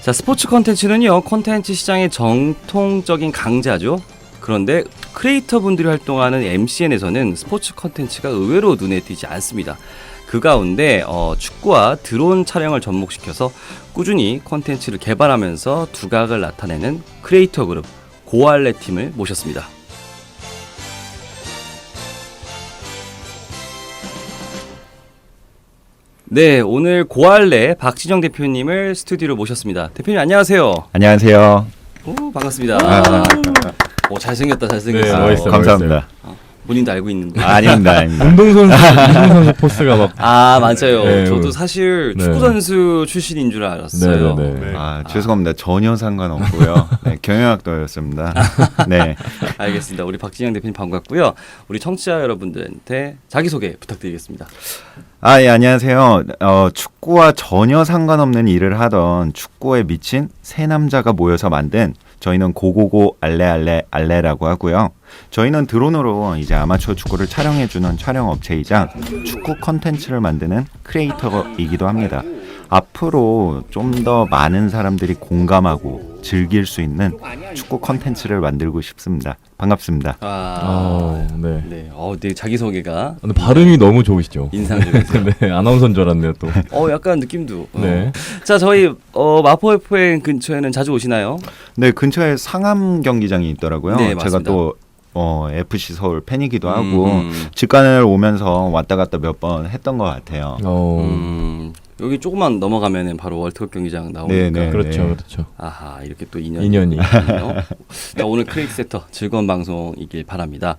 자, 스포츠 컨텐츠는요, 컨텐츠 시장의 정통적인 강자죠. 그런데 크리에이터 분들이 활동하는 MCN에서는 스포츠 컨텐츠가 의외로 눈에 띄지 않습니다. 그 가운데 축구와 드론 촬영을 접목시켜서 꾸준히 컨텐츠를 개발하면서 두각을 나타내는 크리에이터 그룹 고알레 팀을 모셨습니다. 네, 오늘 고알레 박진영 대표님을 스튜디오로 모셨습니다. 대표님 안녕하세요. 안녕하세요. 오, 반갑습니다. 오, 잘생겼다, 네, 잘생겼어. 멋있어요. 감사합니다. 본인도 알고 있는데. 아닙니다. 운동선수 포스가 막. 아, 맞아요. 네, 저도 사실 네. 축구선수 출신인 줄 알았어요. 네, 네. 아, 죄송합니다. 전혀 상관없고요. 네, 경영학도였습니다. 네. 알겠습니다. 우리 박진영 대표님 반갑고요. 우리 청취자 여러분들한테 자기소개 부탁드리겠습니다. 아, 예, 안녕하세요. 축구와 전혀 상관없는 일을 하던 축구에 미친 세 남자가 모여서 만든 저희는 고고고 알레라고 하고요. 저희는 드론으로 이제 아마추어 축구를 촬영해주는 촬영업체이자 축구 컨텐츠를 만드는 크리에이터이기도 합니다. 앞으로 좀 더 많은 사람들이 공감하고 즐길 수 있는 축구 컨텐츠를 만들고 싶습니다. 반갑습니다. 네. 네. 네, 자기소개가 근데 발음이 너무 좋으시죠? 인상적이세요. 네, 아나운서인 줄 알았네요, 또. 약간 느낌도. 네. 자, 저희 마포 FM 근처에는 자주 오시나요? 네, 근처에 상암 경기장이 있더라고요. 네, 제가 맞습니다. 또 FC 서울 팬이기도 하고 직관을 오면서 왔다 갔다 몇 번 했던 것 같아요. 여기 조금만 넘어가면은 바로 월드컵 경기장 나오니까. 네. 그렇죠, 네. 그렇죠. 아하, 이렇게 또 인연이. 인연이. 자, 오늘 크리에이터 즐거운 방송이길 바랍니다.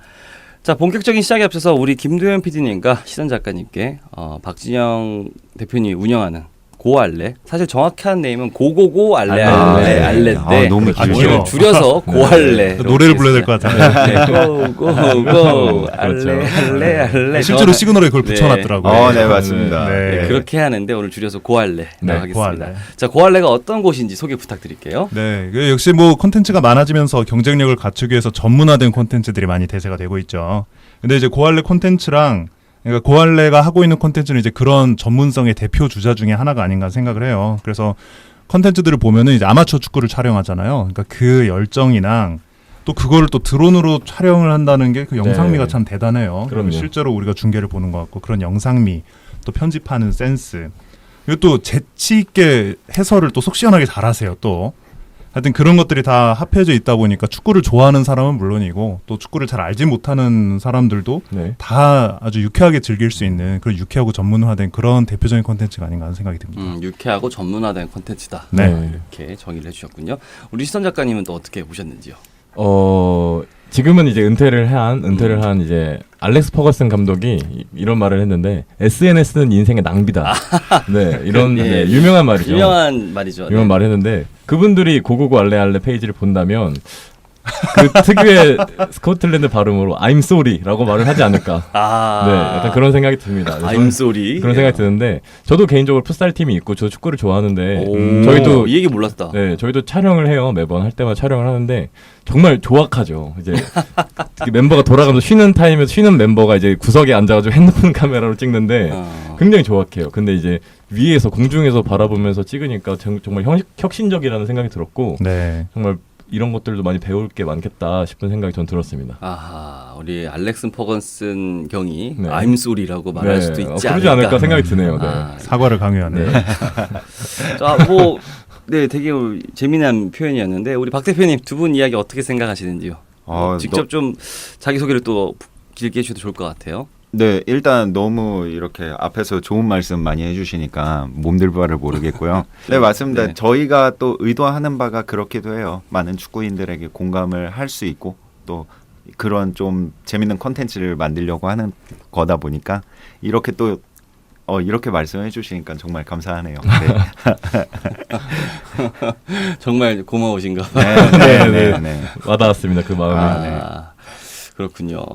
자, 본격적인 시작에 앞서서 우리 김도현 PD님과 시선 작가님께 박진영 대표님이 운영하는 고알레, 사실 정확한 네임은 고고고 알레인데 너무 이걸 줄여서 고알레. 노래를 불러야 될 것 같아요. 고고고 알레. 실제로 시그널에 그걸 붙여놨더라고요. 네, 맞습니다. 네, 그렇게 하는데 오늘 줄여서 고알레라고 네, 하겠습니다. 고알레. 자, 고알레가 어떤 곳인지 소개 부탁드릴게요. 네, 역시 뭐 콘텐츠가 많아지면서 경쟁력을 갖추기 위해서 전문화된 콘텐츠들이 많이 대세가 되고 있죠. 근데 이제 고알레 콘텐츠랑 그러니까 고알레가 하고 있는 콘텐츠는 이제 그런 전문성의 대표 주자 중에 하나가 아닌가 생각을 해요. 그래서 콘텐츠들을 보면은 이제 아마추어 축구를 촬영하잖아요. 그러니까 그 열정이랑 또 그거를 또 드론으로 촬영을 한다는 게 그 영상미가 네. 참 대단해요. 그럼요. 실제로 우리가 중계를 보는 것 같고 그런 영상미, 또 편집하는 센스, 그리고 또 재치 있게 해설을 또 속 시원하게 잘하세요. 또 하여튼 그런 것들이 다 합해져 있다 보니까 축구를 좋아하는 사람은 물론이고 또 축구를 잘 알지 못하는 사람들도 네. 다 아주 유쾌하게 즐길 수 있는 그런 유쾌하고 전문화된 그런 대표적인 콘텐츠가 아닌가 하는 생각이 듭니다. 유쾌하고 전문화된 콘텐츠다. 네. 이렇게 정의를 해주셨군요. 우리 시선 작가님은 또 어떻게 보셨는지요? 지금은 이제 은퇴를 한 이제 알렉스 퍼거슨 감독이 이런 말을 했는데 SNS는 인생의 낭비다. 네, 이런 예. 네, 유명한 말이죠. 유명한 말이죠. 이런 말을 했는데 그분들이 고고고 알레 페이지를 본다면 그 특유의 스코틀랜드 발음으로 I'm sorry라고 말을 하지 않을까. 네, 약간 그런 생각이 듭니다. I'm sorry. 그런 생각이 드는데 저도 개인적으로 풋살 팀이 있고 저도 축구를 좋아하는데 저희도 이 얘기 몰랐다. 네, 저희도 촬영을 해요. 매번 할 때마다 촬영을 하는데 정말 조악하죠. 이제 특히 mem버가 돌아가면서 쉬는 타임에서 쉬는 멤버가 이제 구석에 앉아가지고 핸드폰 카메라로 찍는데 굉장히 조악해요. 근데 이제 위에서 공중에서 바라보면서 찍으니까 정말 혁신적이라는 생각이 들었고 네. 정말 이런 것들도 많이 배울 게 많겠다 싶은 생각이 전 들었습니다. 아하, 우리 알렉슨 퍼건슨 경이 네. I'm sorry라고 말할 수도 있지 그러지 않을까 생각이 드네요. 네. 사과를 강요하는. 자, 네, 되게 재미난 표현이었는데 우리 박 대표님 두 분 이야기 어떻게 생각하시는지요? 직접 좀 자기 소개를 또 길게 해주셔도 좋을 것 같아요. 네, 일단 너무 이렇게 앞에서 좋은 말씀 많이 해주시니까 몸둘 바를 모르겠고요. 네, 맞습니다. 네. 저희가 또 의도하는 바가 그렇기도 해요. 많은 축구인들에게 공감을 할 수 있고 또 그런 좀 재밌는 콘텐츠를 만들려고 하는 거다 보니까 이렇게 또 이렇게 말씀해 주시니까 정말 감사하네요. 네. 정말 고마우신가 봐요. 네. 와닿았습니다. 그 마음이. 그렇군요.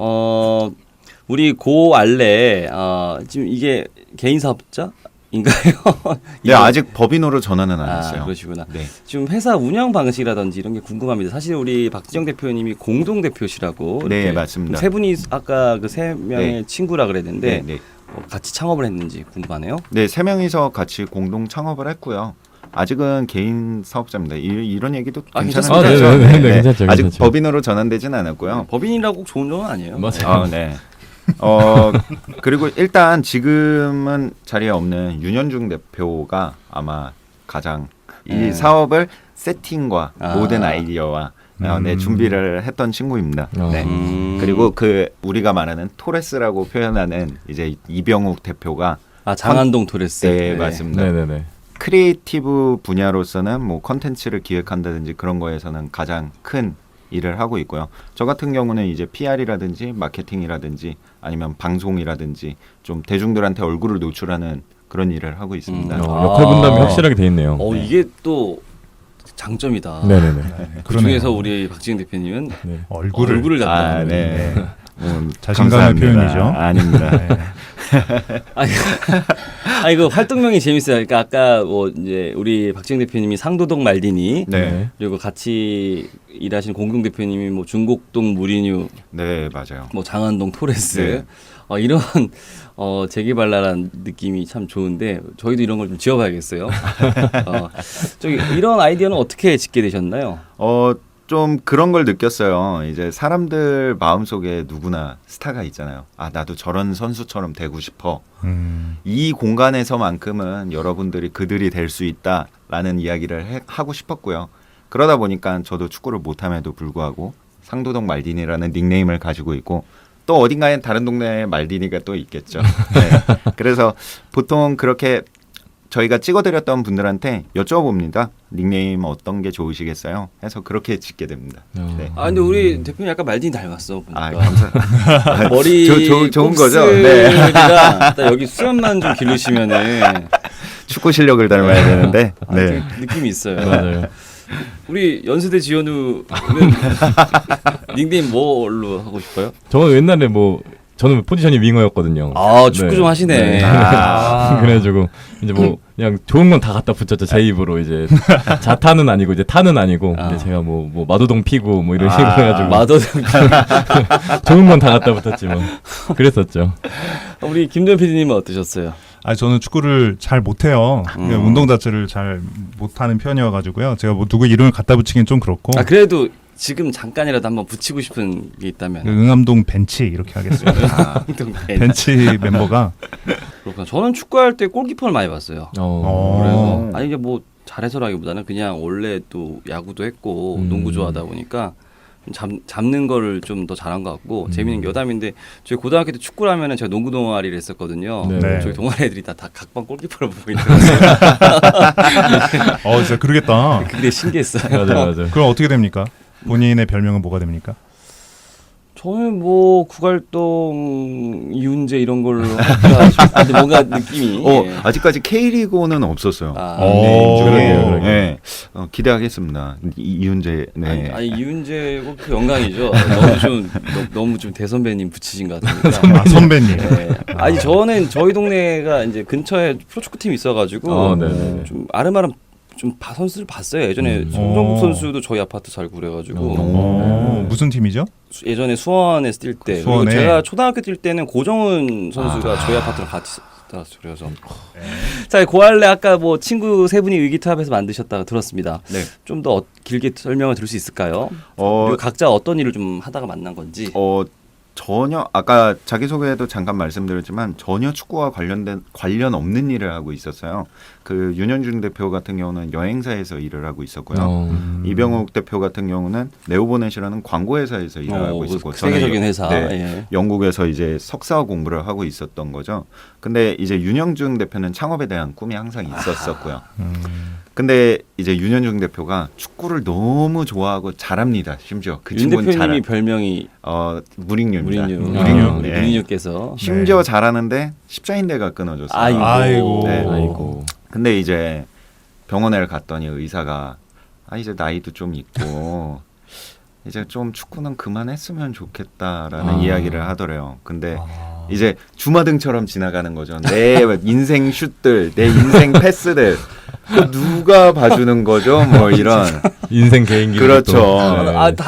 우리 고알레 지금 이게 개인 사업자인가요? 네, 아직 법인으로 전환은 안 했어요. 그러시구나. 네. 지금 회사 운영 방식이라든지 이런 게 궁금합니다. 사실 우리 박진영 대표님이 공동 대표시라고. 네, 이렇게 맞습니다. 세 분이 아까 그 세 명의 네. 친구라 그랬는데 네. 같이 창업을 했는지 궁금하네요. 네, 세 명이서 같이 공동 창업을 했고요. 아직은 개인 사업자입니다. 이런 얘기도 아, 괜찮은데 괜찮습니다. 네, 괜찮죠, 아직 괜찮죠. 법인으로 전환되진 않았고요. 법인이라고 꼭 좋은 건 아니에요. 맞아요. 네. 그리고 일단 지금은 자리에 없는 윤현중 대표가 아마 가장 이 사업을 세팅과 모든 아이디어와 준비를 했던 친구입니다. 네. 그리고 우리가 말하는 토레스라고 표현하는 이제 이병욱 대표가 장안동 토레스. 네, 맞습니다. 네네네. 크리에이티브 분야로서는 뭐 컨텐츠를 기획한다든지 그런 거에서는 가장 큰 일을 하고 있고요. 저 같은 경우는 이제 PR이라든지 마케팅이라든지 아니면 방송이라든지 좀 대중들한테 얼굴을 노출하는 그런 일을 하고 있습니다. 역할 분담이 확실하게 돼 있네요. 네. 이게 또 장점이다. 네네네. 그 중에서 우리 박지영 대표님은 네. 얼굴을 잡는. 네. 자신감의 표현이죠. 아닙니다. 이거 활동명이 재밌어요. 그러니까 아까 뭐 이제 우리 박지영 대표님이 상도동 말디니, 네. 그리고 같이 일하시는 공동 대표님이 뭐 중곡동 무리뉴, 네, 맞아요. 뭐 장안동 토레스, 네. 이런 재기발랄한 느낌이 참 좋은데 저희도 이런 걸 좀 지어봐야겠어요. 저기 이런 아이디어는 어떻게 짓게 되셨나요? 좀 그런 걸 느꼈어요. 이제 사람들 마음속에 누구나 스타가 있잖아요. 아, 나도 저런 선수처럼 되고 싶어. 이 공간에서만큼은 여러분들이 그들이 될 수 있다라는 이야기를 하고 싶었고요. 그러다 보니까 저도 축구를 못함에도 불구하고 상도동 말디니라는 닉네임을 가지고 있고 또 어딘가엔 다른 동네에 말디니가 또 있겠죠. 네. 그래서 보통 그렇게 저희가 찍어드렸던 분들한테 여쭤봅니다. 닉네임 어떤 게 좋으시겠어요? 해서 그렇게 짓게 됩니다. 네. 근데 우리 대표님 약간 말디니 닮았어. 보니까. 감사합니다. 머리 좋은 거죠? 네. 딱 여기 수염만 좀 기르시면은 축구 실력을 닮아야 되는데. 네. 느낌이 있어요. 맞아요. 우리 연세대 지현우는 닉네임 뭘로 하고 싶어요? 저는 옛날에 저는 포지션이 윙어였거든요. 축구 네. 좀 하시네. 네. 그래가지고 이제 그냥 좋은 건 다 갖다 붙였죠. 제 입으로 이제 자타는 아니고 이제 타는 아니고 이제 제가 뭐 마도동 피고 뭐 이런 식으로 해가지고 마도동 좋은 건 다 갖다 붙었지 뭐 그랬었죠. 우리 김도현 PD님은 어떠셨어요? 저는 축구를 잘 못해요. 운동 자체를 잘 못하는 편이어가지고요. 제가 뭐 누구 이름을 갖다 붙이긴 좀 그렇고. 그래도 지금 잠깐이라도 한번 붙이고 싶은 게 있다면. 응암동 벤치 이렇게 하겠습니다. 벤치 멤버가. 그렇구나. 저는 축구할 때 골키퍼를 많이 봤어요. 그래서 이게 뭐 잘해서라기보다는 그냥 원래 또 야구도 했고 농구 좋아하다 보니까 잡는 거를 좀 더 잘한 것 같고 재미있는 게 여담인데 저희 고등학교 때 축구를 하면은 제가 농구 동아리를 했었거든요. 네. 저희 동아리 애들이 다 각방 골키퍼를 보고 있는 진짜 그러겠다. 그게 신기했어요. 맞아요. 그럼 어떻게 됩니까? 본인의 별명은 뭐가 됩니까? 저는 뭐 구갈동 이훈재 이런 걸로 할까 뭔가 느낌이 아직까지 K리그는 없었어요. 그러게요. 네. 기대하겠습니다. 이윤재. 네. 아니 이훈재 골프 영광이죠. 너무 좀 대선배님 붙이신 것 같으니까. 선배님. 네. 저는 저희 동네가 이제 근처에 프로축구 팀이 있어가지고 좀 아름아름 좀 선수들 봤어요. 예전에 송정국 선수도 저희 아파트 살고 그래가지고. 무슨 팀이죠? 예전에 수원에서 뛸 때. 그리고 제가 초등학교 뛸 때는 고정훈 선수가 저희 아파트랑 같이 살았어요. 그래서. 자, 고할래 아까 뭐 친구 세 분이 의기투합해서 만드셨다고 들었습니다. 네. 좀 더 길게 설명을 들을 수 있을까요? 그리고 각자 어떤 일을 좀 하다가 만난 건지. 전혀 아까 자기소개에도 잠깐 말씀드렸지만 전혀 축구와 관련 없는 일을 하고 있었어요. 그 윤현중 대표 같은 경우는 여행사에서 일을 하고 있었고요. 이병욱 대표 같은 경우는 네오보넷이라는 광고회사에서 일을 하고 있었고 세계적인 회사. 영국에서 이제 석사 공부를 하고 있었던 거죠. 근데 이제 윤현중 대표는 창업에 대한 꿈이 항상 있었었고요. 근데 이제 윤현중 대표가 축구를 너무 좋아하고 잘합니다. 심지어 그 윤 친구는 대표님이 별명이 무링류입니다. 무링류께서 심지어 잘하는데 십자인대가 끊어졌어요. 아이고. 네. 아이고. 근데 이제 병원에 갔더니 의사가 이제 나이도 좀 있고 이제 좀 축구는 그만했으면 좋겠다라는 이야기를 하더래요. 근데 이제 주마등처럼 지나가는 거죠. 내 인생 슛들, 내 인생 패스들 누가 봐주는 거죠? 뭐 이런 인생 개인기. 그렇죠.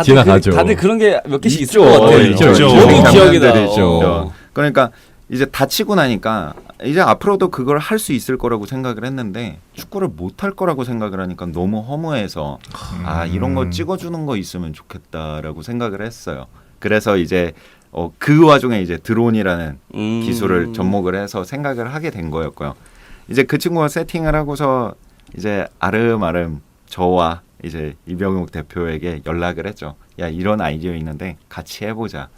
지나가죠. 다들 그런 게 몇 개씩 있을 있죠. 것 같아요. 있죠. 기억이 장면들이 나요. 있죠. 그러니까 이제 다치고 나니까 이제 앞으로도 그걸 할 수 있을 거라고 생각을 했는데 축구를 못 할 거라고 생각을 하니까 너무 허무해서 이런 거 찍어주는 거 있으면 좋겠다라고 생각을 했어요. 그래서 이제 그 와중에 이제 드론이라는 기술을 접목을 해서 생각을 하게 된 거였고요. 이제 그 친구가 세팅을 하고서 이제 아름아름 저와 이제 이병욱 대표에게 연락을 했죠. 야, 이런 아이디어 있는데 같이 해보자.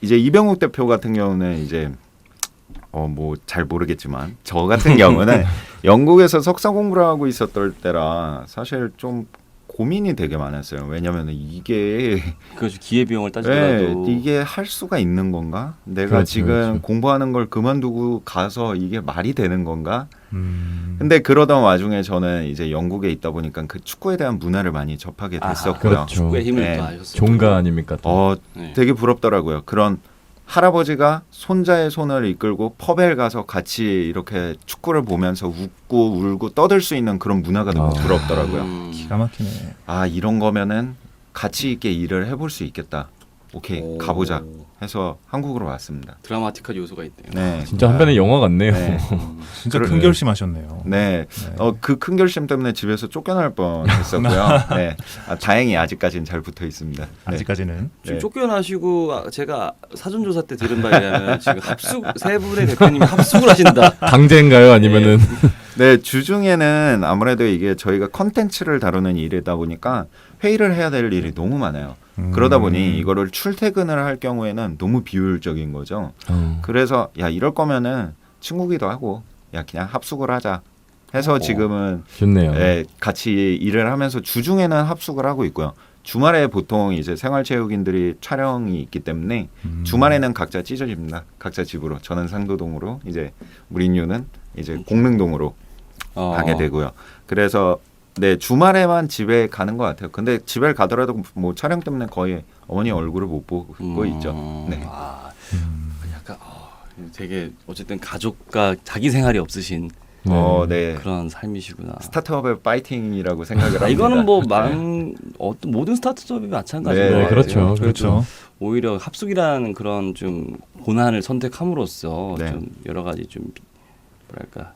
이제 이병욱 대표 같은 경우는 이제 뭐 잘 모르겠지만 저 같은 경우는 영국에서 석사 공부를 하고 있었던 때라 사실 좀 고민이 되게 많았어요. 왜냐하면 이게 그렇죠. 기회비용을 따지더라도 이게 할 수가 있는 건가? 내가 그렇죠, 지금 그렇죠. 공부하는 걸 그만두고 가서 이게 말이 되는 건가? 근데 그러던 와중에 저는 이제 영국에 있다 보니까 그 축구에 대한 문화를 많이 접하게 됐었고요. 그렇죠. 축구의 힘을 네. 또 아셨어요. 종가 아닙니까? 또. 네. 되게 부럽더라고요. 그런 할아버지가 손자의 손을 이끌고 펍에 가서 같이 이렇게 축구를 보면서 웃고 울고 떠들 수 있는 그런 문화가 너무 부럽더라고요. 기가 막히네. 이런 거면은 가치 있게 일을 해볼 수 있겠다. 오케이, 가보자 해서 한국으로 왔습니다. 드라마틱한 요소가 있네요. 네, 진짜 한편의 영화 같네요. 네. 진짜 그러네. 큰 결심하셨네요. 네, 그 큰 결심 때문에 집에서 쫓겨날 뻔했었고요. 네, 다행히 아직까지는 잘 붙어 있습니다. 네. 아직까지는. 지금 네. 쫓겨나시고 제가 사전조사 때 들은 바에 의하면 지금 세 분의 대표님이 합숙을 하신다. 강제인가요? 아니면은 네, 주중에는 아무래도 이게 저희가 컨텐츠를 다루는 일이다 보니까 회의를 해야 될 일이 너무 많아요. 그러다 보니 이거를 출퇴근을 할 경우에는 너무 비효율적인 거죠. 그래서 야, 이럴 거면은 친구기도 하고 야, 그냥 합숙을 하자 해서 지금은 좋네요. 네, 같이 일을 하면서 주중에는 합숙을 하고 있고요. 주말에 보통 이제 생활체육인들이 촬영이 있기 때문에 주말에는 각자 찢어집니다. 각자 집으로. 저는 상도동으로, 이제 무린유는 이제 공릉동으로 가게 되고요. 그래서 네, 주말에만 집에 가는 것 같아요. 근데 집에 가더라도 뭐 촬영 때문에 거의 어머니 얼굴을 못 보고 있죠. 네. 약간 되게 어쨌든 가족과 자기 생활이 없으신 네. 그런 삶이시구나. 스타트업의 파이팅이라고 생각을 합니다. 이거는 뭐 네. 어떤 모든 스타트업이 마찬가지인 네, 것 같아요. 그렇죠. 그렇죠. 오히려 합숙이라는 그런 좀 고난을 선택함으로써 네. 좀 여러 가지 좀 뭐랄까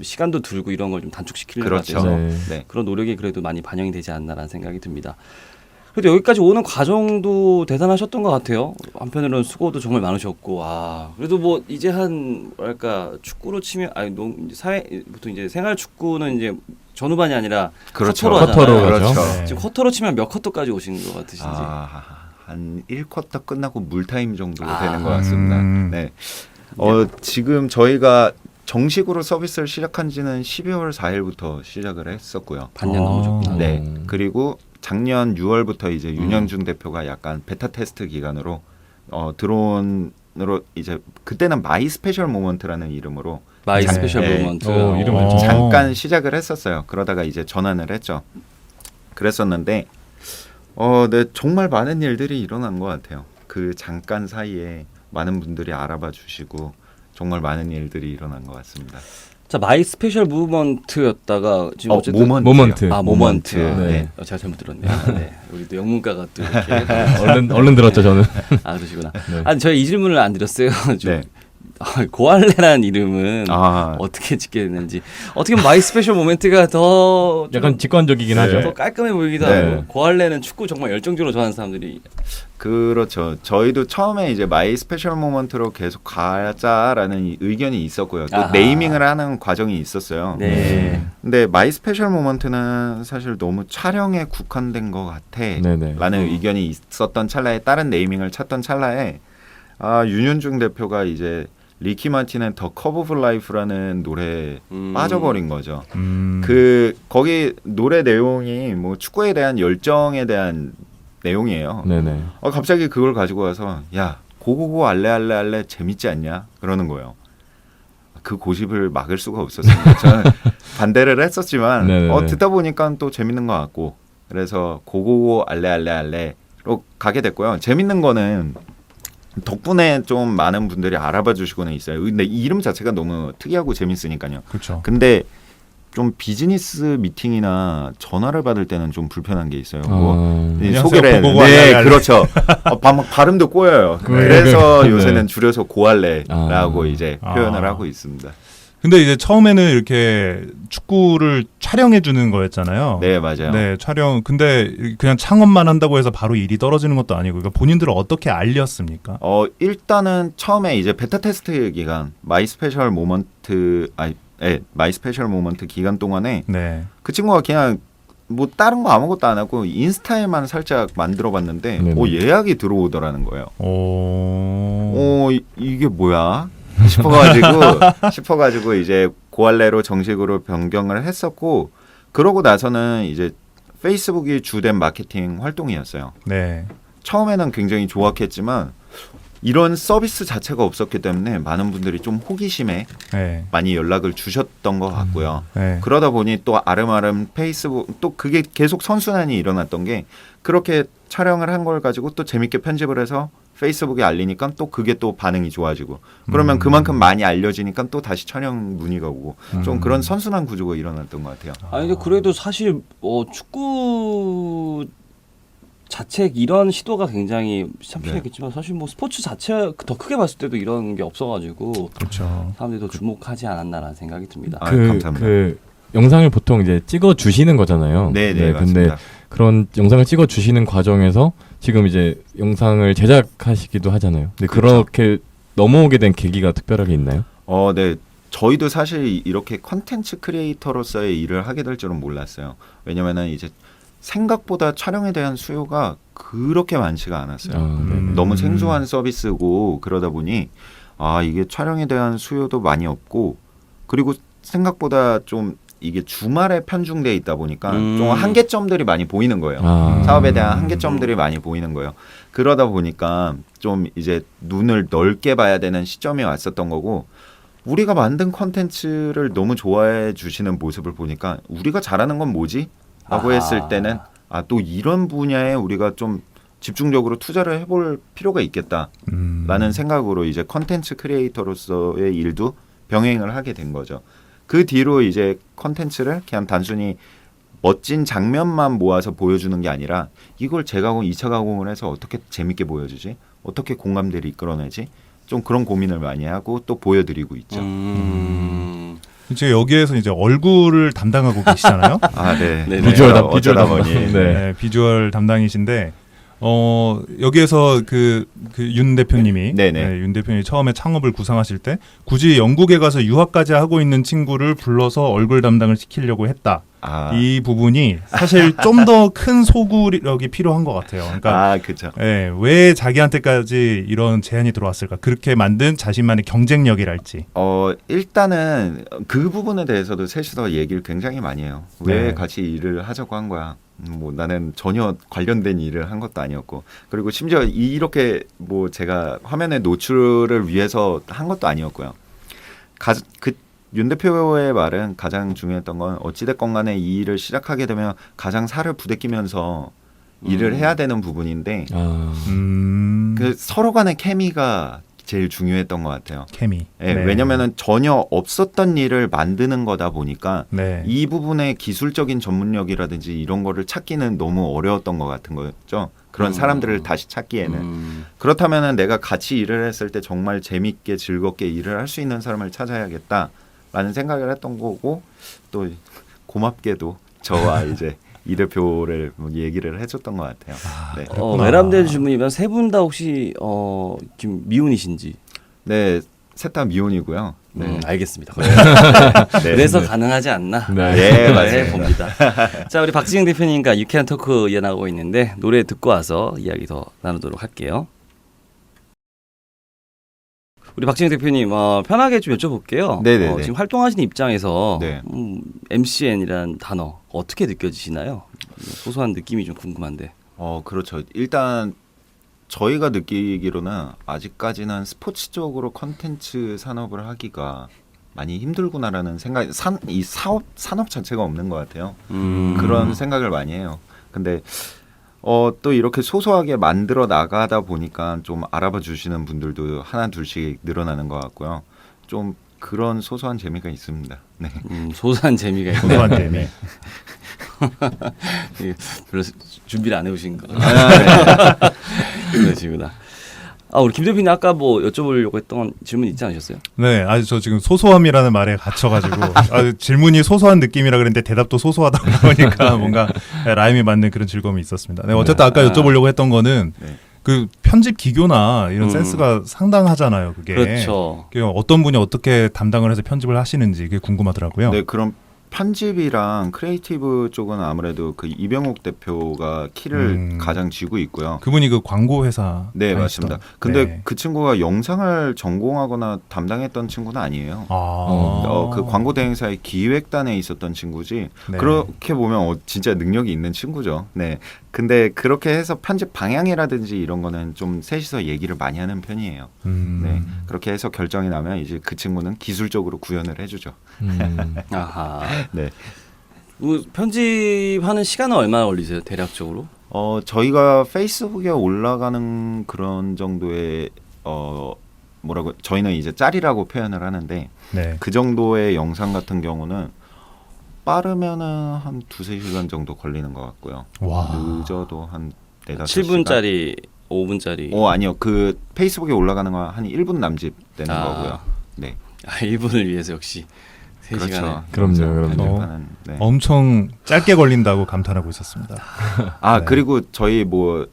시간도 들고 이런 걸 좀 단축시키려고 그렇죠. 해서 네. 네. 그런 노력이 그래도 많이 반영이 되지 않나라는 생각이 듭니다. 그래도 여기까지 오는 과정도 대단하셨던 것 같아요. 한편으로는 수고도 정말 많으셨고, 그래도 뭐 이제 한 뭐랄까 축구로 치면 사회 보통 이제 생활 축구는 이제 전후반이 아니라 그렇죠. 커터로 하잖아요. 커터로 가죠. 그렇죠. 네. 지금 커터로 치면 몇 커터까지 오신 것 같으신지? 한 1쿼터 끝나고 물타임 정도 되는 것 음. 같습니다. 네. 지금 저희가 정식으로 서비스를 시작한 지는 12월 4일부터 시작을 했었고요. 반년 넘으셨구나. 네. 그리고 작년 6월부터 이제 윤영중 대표가 약간 베타 테스트 기간으로 드론으로 이제 그때는 마이 스페셜 모먼트라는 이름으로 마이 스페셜 네. 모먼트. 이름 괜찮다. 잠깐 시작을 했었어요. 그러다가 이제 전환을 했죠. 그랬었는데 네, 정말 많은 일들이 일어난 것 같아요. 그 잠깐 사이에 많은 분들이 알아봐 주시고 정말 많은 일들이 일어난 것 같습니다. 자, 마이 스페셜 무브먼트였다가 지금 어쨌든 모먼트. 모먼트. 네. 제가 잘못 들었네요. 네. 우리 또 영문가가 또 이렇게 얼른 들었죠 저는. 그러시구나. 네. 아니 저희 이 질문을 안 드렸어요. 좀 네. 고알레라는 이름은 아. 어떻게 짓게 됐는지. 어떻게 보면 마이 스페셜 모멘트가 더 좀 약간 직관적이긴 하죠. 더 깔끔해 보이기도 네. 하고 고알레는 축구 정말 열정적으로 좋아하는 사람들이 그렇죠. 저희도 처음에 이제 마이 스페셜 모먼트로 계속 가자라는 의견이 있었고요. 또 아하. 네이밍을 하는 과정이 있었어요. 네. 근데 마이 스페셜 모먼트는 사실 너무 촬영에 국한된 것 같아 네네. 라는 의견이 있었던 찰나에 다른 네이밍을 찾던 찰나에 윤현중 대표가 이제 리키 마틴의 더 커브 오브 라이프라는 노래에 빠져버린 거죠. 그 거기 노래 내용이 뭐 축구에 대한 열정에 대한 내용이에요. 네네. 갑자기 그걸 가지고 와서 야 고고고 알레 재밌지 않냐 그러는 거예요. 그 고집을 막을 수가 없었습니다. 저는 반대를 했었지만 네네네. 듣다 보니까 또 재밌는 것 같고 그래서 고고고 알레로 가게 됐고요. 재밌는 거는 덕분에 좀 많은 분들이 알아봐 주시고는 있어요. 근데 이름 자체가 너무 특이하고 재밌으니까요. 그렇죠. 근데 좀 비즈니스 미팅이나 전화를 받을 때는 좀 불편한 게 있어요. 안녕하세요, 소개를 고고고 네, 알레. 그렇죠. 발음도 꼬여요. 그래서 네. 요새는 줄여서 고알레라고 이제 표현을 아. 하고 있습니다. 근데 이제 처음에는 이렇게 축구를 촬영해 주는 거였잖아요. 네, 맞아요. 네, 촬영. 근데 그냥 창업만 한다고 해서 바로 일이 떨어지는 것도 아니고, 그러니까 본인들을 어떻게 알렸습니까? 일단은 처음에 이제 베타 테스트 기간, 마이 스페셜 모먼트 기간 동안에 네. 그 친구가 그냥 뭐 다른 거 아무것도 안 하고 인스타에만 살짝 만들어 봤는데 네네. 예약이 들어오더라는 거예요. 오. 이게 뭐야? 싶어가지고 이제 고알레로 정식으로 변경을 했었고, 그러고 나서는 이제 페이스북이 주된 마케팅 활동이었어요. 네. 처음에는 굉장히 좋았겠지만 이런 서비스 자체가 없었기 때문에 많은 분들이 좀 호기심에 네. 많이 연락을 주셨던 것 같고요. 네. 그러다 보니 또 아름아름 페이스북, 또 그게 계속 선순환이 일어났던 게, 그렇게 촬영을 한 걸 가지고 또 재밌게 편집을 해서 페이스북에 알리니까 또 그게 또 반응이 좋아지고, 그러면 그만큼 많이 알려지니까 또 다시 촬영 문의가 오고, 좀 그런 선순환 구조가 일어났던 것 같아요. 아니 근데 그래도 사실 축구 자체 이런 시도가 굉장히 참신했겠지만 사실 뭐 스포츠 자체 더 크게 봤을 때도 이런 게 없어가지고 그렇죠. 사람들이 더 주목하지 않았나라는 생각이 듭니다. 감사합니다. 그 영상을 보통 이제 찍어 주시는 거잖아요. 네, 근데 맞습니다. 그런 영상을 찍어 주시는 과정에서 지금 이제 영상을 제작하시기도 하잖아요. 근데 그렇죠. 그렇게 넘어오게 된 계기가 특별하게 있나요? 네. 저희도 사실 이렇게 컨텐츠 크리에이터로서의 일을 하게 될 줄은 몰랐어요. 왜냐면은 이제 생각보다 촬영에 대한 수요가 그렇게 많지가 않았어요. 너무 생소한 서비스고, 그러다 보니 이게 촬영에 대한 수요도 많이 없고, 그리고 생각보다 좀 이게 주말에 편중돼 있다 보니까 좀 한계점들이 많이 보이는 거예요. 사업에 대한 한계점들이 많이 보이는 거예요. 그러다 보니까 좀 이제 눈을 넓게 봐야 되는 시점이 왔었던 거고, 우리가 만든 컨텐츠를 너무 좋아해 주시는 모습을 보니까 우리가 잘하는 건 뭐지? 라고 했을 때는 또 이런 분야에 우리가 좀 집중적으로 투자를 해볼 필요가 있겠다라는 생각으로 이제 컨텐츠 크리에이터로서의 일도 병행을 하게 된 거죠. 그 뒤로 이제 컨텐츠를 그냥 단순히 멋진 장면만 모아서 보여주는 게 아니라, 이걸 재가공, 2차 가공을 해서 어떻게 재밌게 보여주지? 어떻게 공감대를 이끌어내지? 좀 그런 고민을 많이 하고 또 보여드리고 있죠. 이제 여기에서 이제 얼굴을 담당하고 계시잖아요. 네. 네. 비주얼 어쩌다 담당. 보니. 네. 비주얼 담당이신데, 여기에서 그 윤 대표님이, 네네. 윤 대표님이 처음에 창업을 구상하실 때 굳이 영국에 가서 유학까지 하고 있는 친구를 불러서 얼굴 담당을 시키려고 했다. 이 부분이 사실 좀 더 큰 소구력이 필요한 것 같아요. 그러니까 그렇죠. 왜 자기한테까지 이런 제안이 들어왔을까? 그렇게 만든 자신만의 경쟁력이랄지. 일단은 그 부분에 대해서도 셋이서 얘기를 굉장히 많이 해요. 왜 네. 같이 일을 하자고 한 거야? 뭐 나는 전혀 관련된 일을 한 것도 아니었고, 그리고 심지어 이렇게 뭐 제가 화면에 노출을 위해서 한 것도 아니었고요. 윤 대표의 말은 가장 중요했던 건, 어찌됐건 간에 이 일을 시작하게 되면 가장 살을 부대끼면서 일을 해야 되는 부분인데, 그 서로 간의 케미가 제일 중요했던 것 같아요. 케미. 네. 왜냐면은 전혀 없었던 일을 만드는 거다 보니까 네. 이 부분의 기술적인 전문력이라든지 이런 거를 찾기는 너무 어려웠던 것 같은 거죠. 그런 사람들을 다시 찾기에는. 그렇다면은 내가 같이 일을 했을 때 정말 재밌게 즐겁게 일을 할 수 있는 사람을 찾아야겠다라는 생각을 했던 거고, 또 고맙게도 저와 이제 이 대표를 얘기를 해줬던 것 같아요. 네. 외람된 주문이면 세 분 다 혹시 지금 미혼이신지? 네, 셋 다 미혼이고요. 네. 알겠습니다. 네. 그래서 가능하지 않나? 네, 맞습니다. 봅니다. 자, 우리 박지영 대표님과 유쾌한 토크 이어나가고 있는데, 노래 듣고 와서 이야기 더 나누도록 할게요. 우리 박지영 대표님, 편하게 좀 여쭤볼게요. 네네네. 지금 활동하시는 입장에서 네. MCN이라는 단어 어떻게 느껴지시나요? 소소한 느낌이 좀 궁금한데. 그렇죠. 일단 저희가 느끼기로는 아직까지는 스포츠적으로 컨텐츠 산업을 하기가 많이 힘들구나라는 생각, 이 산업 자체가 없는 것 같아요. 그런 생각을 많이 해요. 근데 또 이렇게 소소하게 만들어 나가다 보니까 좀 알아봐 주시는 분들도 하나 둘씩 늘어나는 것 같고요. 좀 그런 소소한 재미가 있습니다. 네. 소소한 재미가 있네요. 소소한 재미. 예, 별로 준비를 안 해오신 거. 그러시구나. 우리 김 대표님 아까 뭐 여쭤보려고 했던 질문 있지 않으셨어요? 네, 아주 저 지금 소소함이라는 말에 갇혀가지고 질문이 소소한 느낌이라 그랬는데 대답도 소소하다 보니까 뭔가 라임이 맞는 그런 즐거움이 있었습니다. 네, 어쨌든 아까 여쭤보려고 했던 거는 네. 그 편집 기교나 이런 센스가 상당하잖아요. 그게. 그렇죠. 그게 어떤 분이 어떻게 담당을 해서 편집을 하시는지 그게 궁금하더라고요. 네, 그럼 편집이랑 크리에이티브 쪽은 아무래도 그 이병욱 대표가 키를 가장 쥐고 있고요. 그분이 그 광고 회사. 네, 다니시던. 맞습니다. 근데 네. 그 친구가 영상을 전공하거나 담당했던 친구는 아니에요. 아. 그 광고 대행사의 기획단에 있었던 친구지. 네. 그렇게 보면 진짜 능력이 있는 친구죠. 네. 근데 그렇게 해서 편집 방향이라든지 이런 거는 좀 셋이서 얘기를 많이 하는 편이에요. 네. 그렇게 해서 결정이 나면 이제 그 친구는 기술적으로 구현을 해주죠. 아하. 네. 편집하는 시간은 얼마나 걸리세요, 대략적으로? 저희가 페이스북에 올라가는 그런 정도의 뭐라고 저희는 이제 짤이라고 표현을 하는데 네. 그 정도의 영상 같은 경우는 빠르면은 한 2-3시간 정도 걸리는 것 같고요. 와. 늦어도 한 4-5시간. 7분짜리, 5분짜리. 아니요. 그 페이스북에 올라가는 건 한 1분 남짓 되는 아. 거고요. 네. 1분을 위해서 역시 3시간에. 그럼요. 편집하는, 네. 엄청 짧게 걸린다고 감탄하고 있었습니다. 네. 그리고 저희 뭐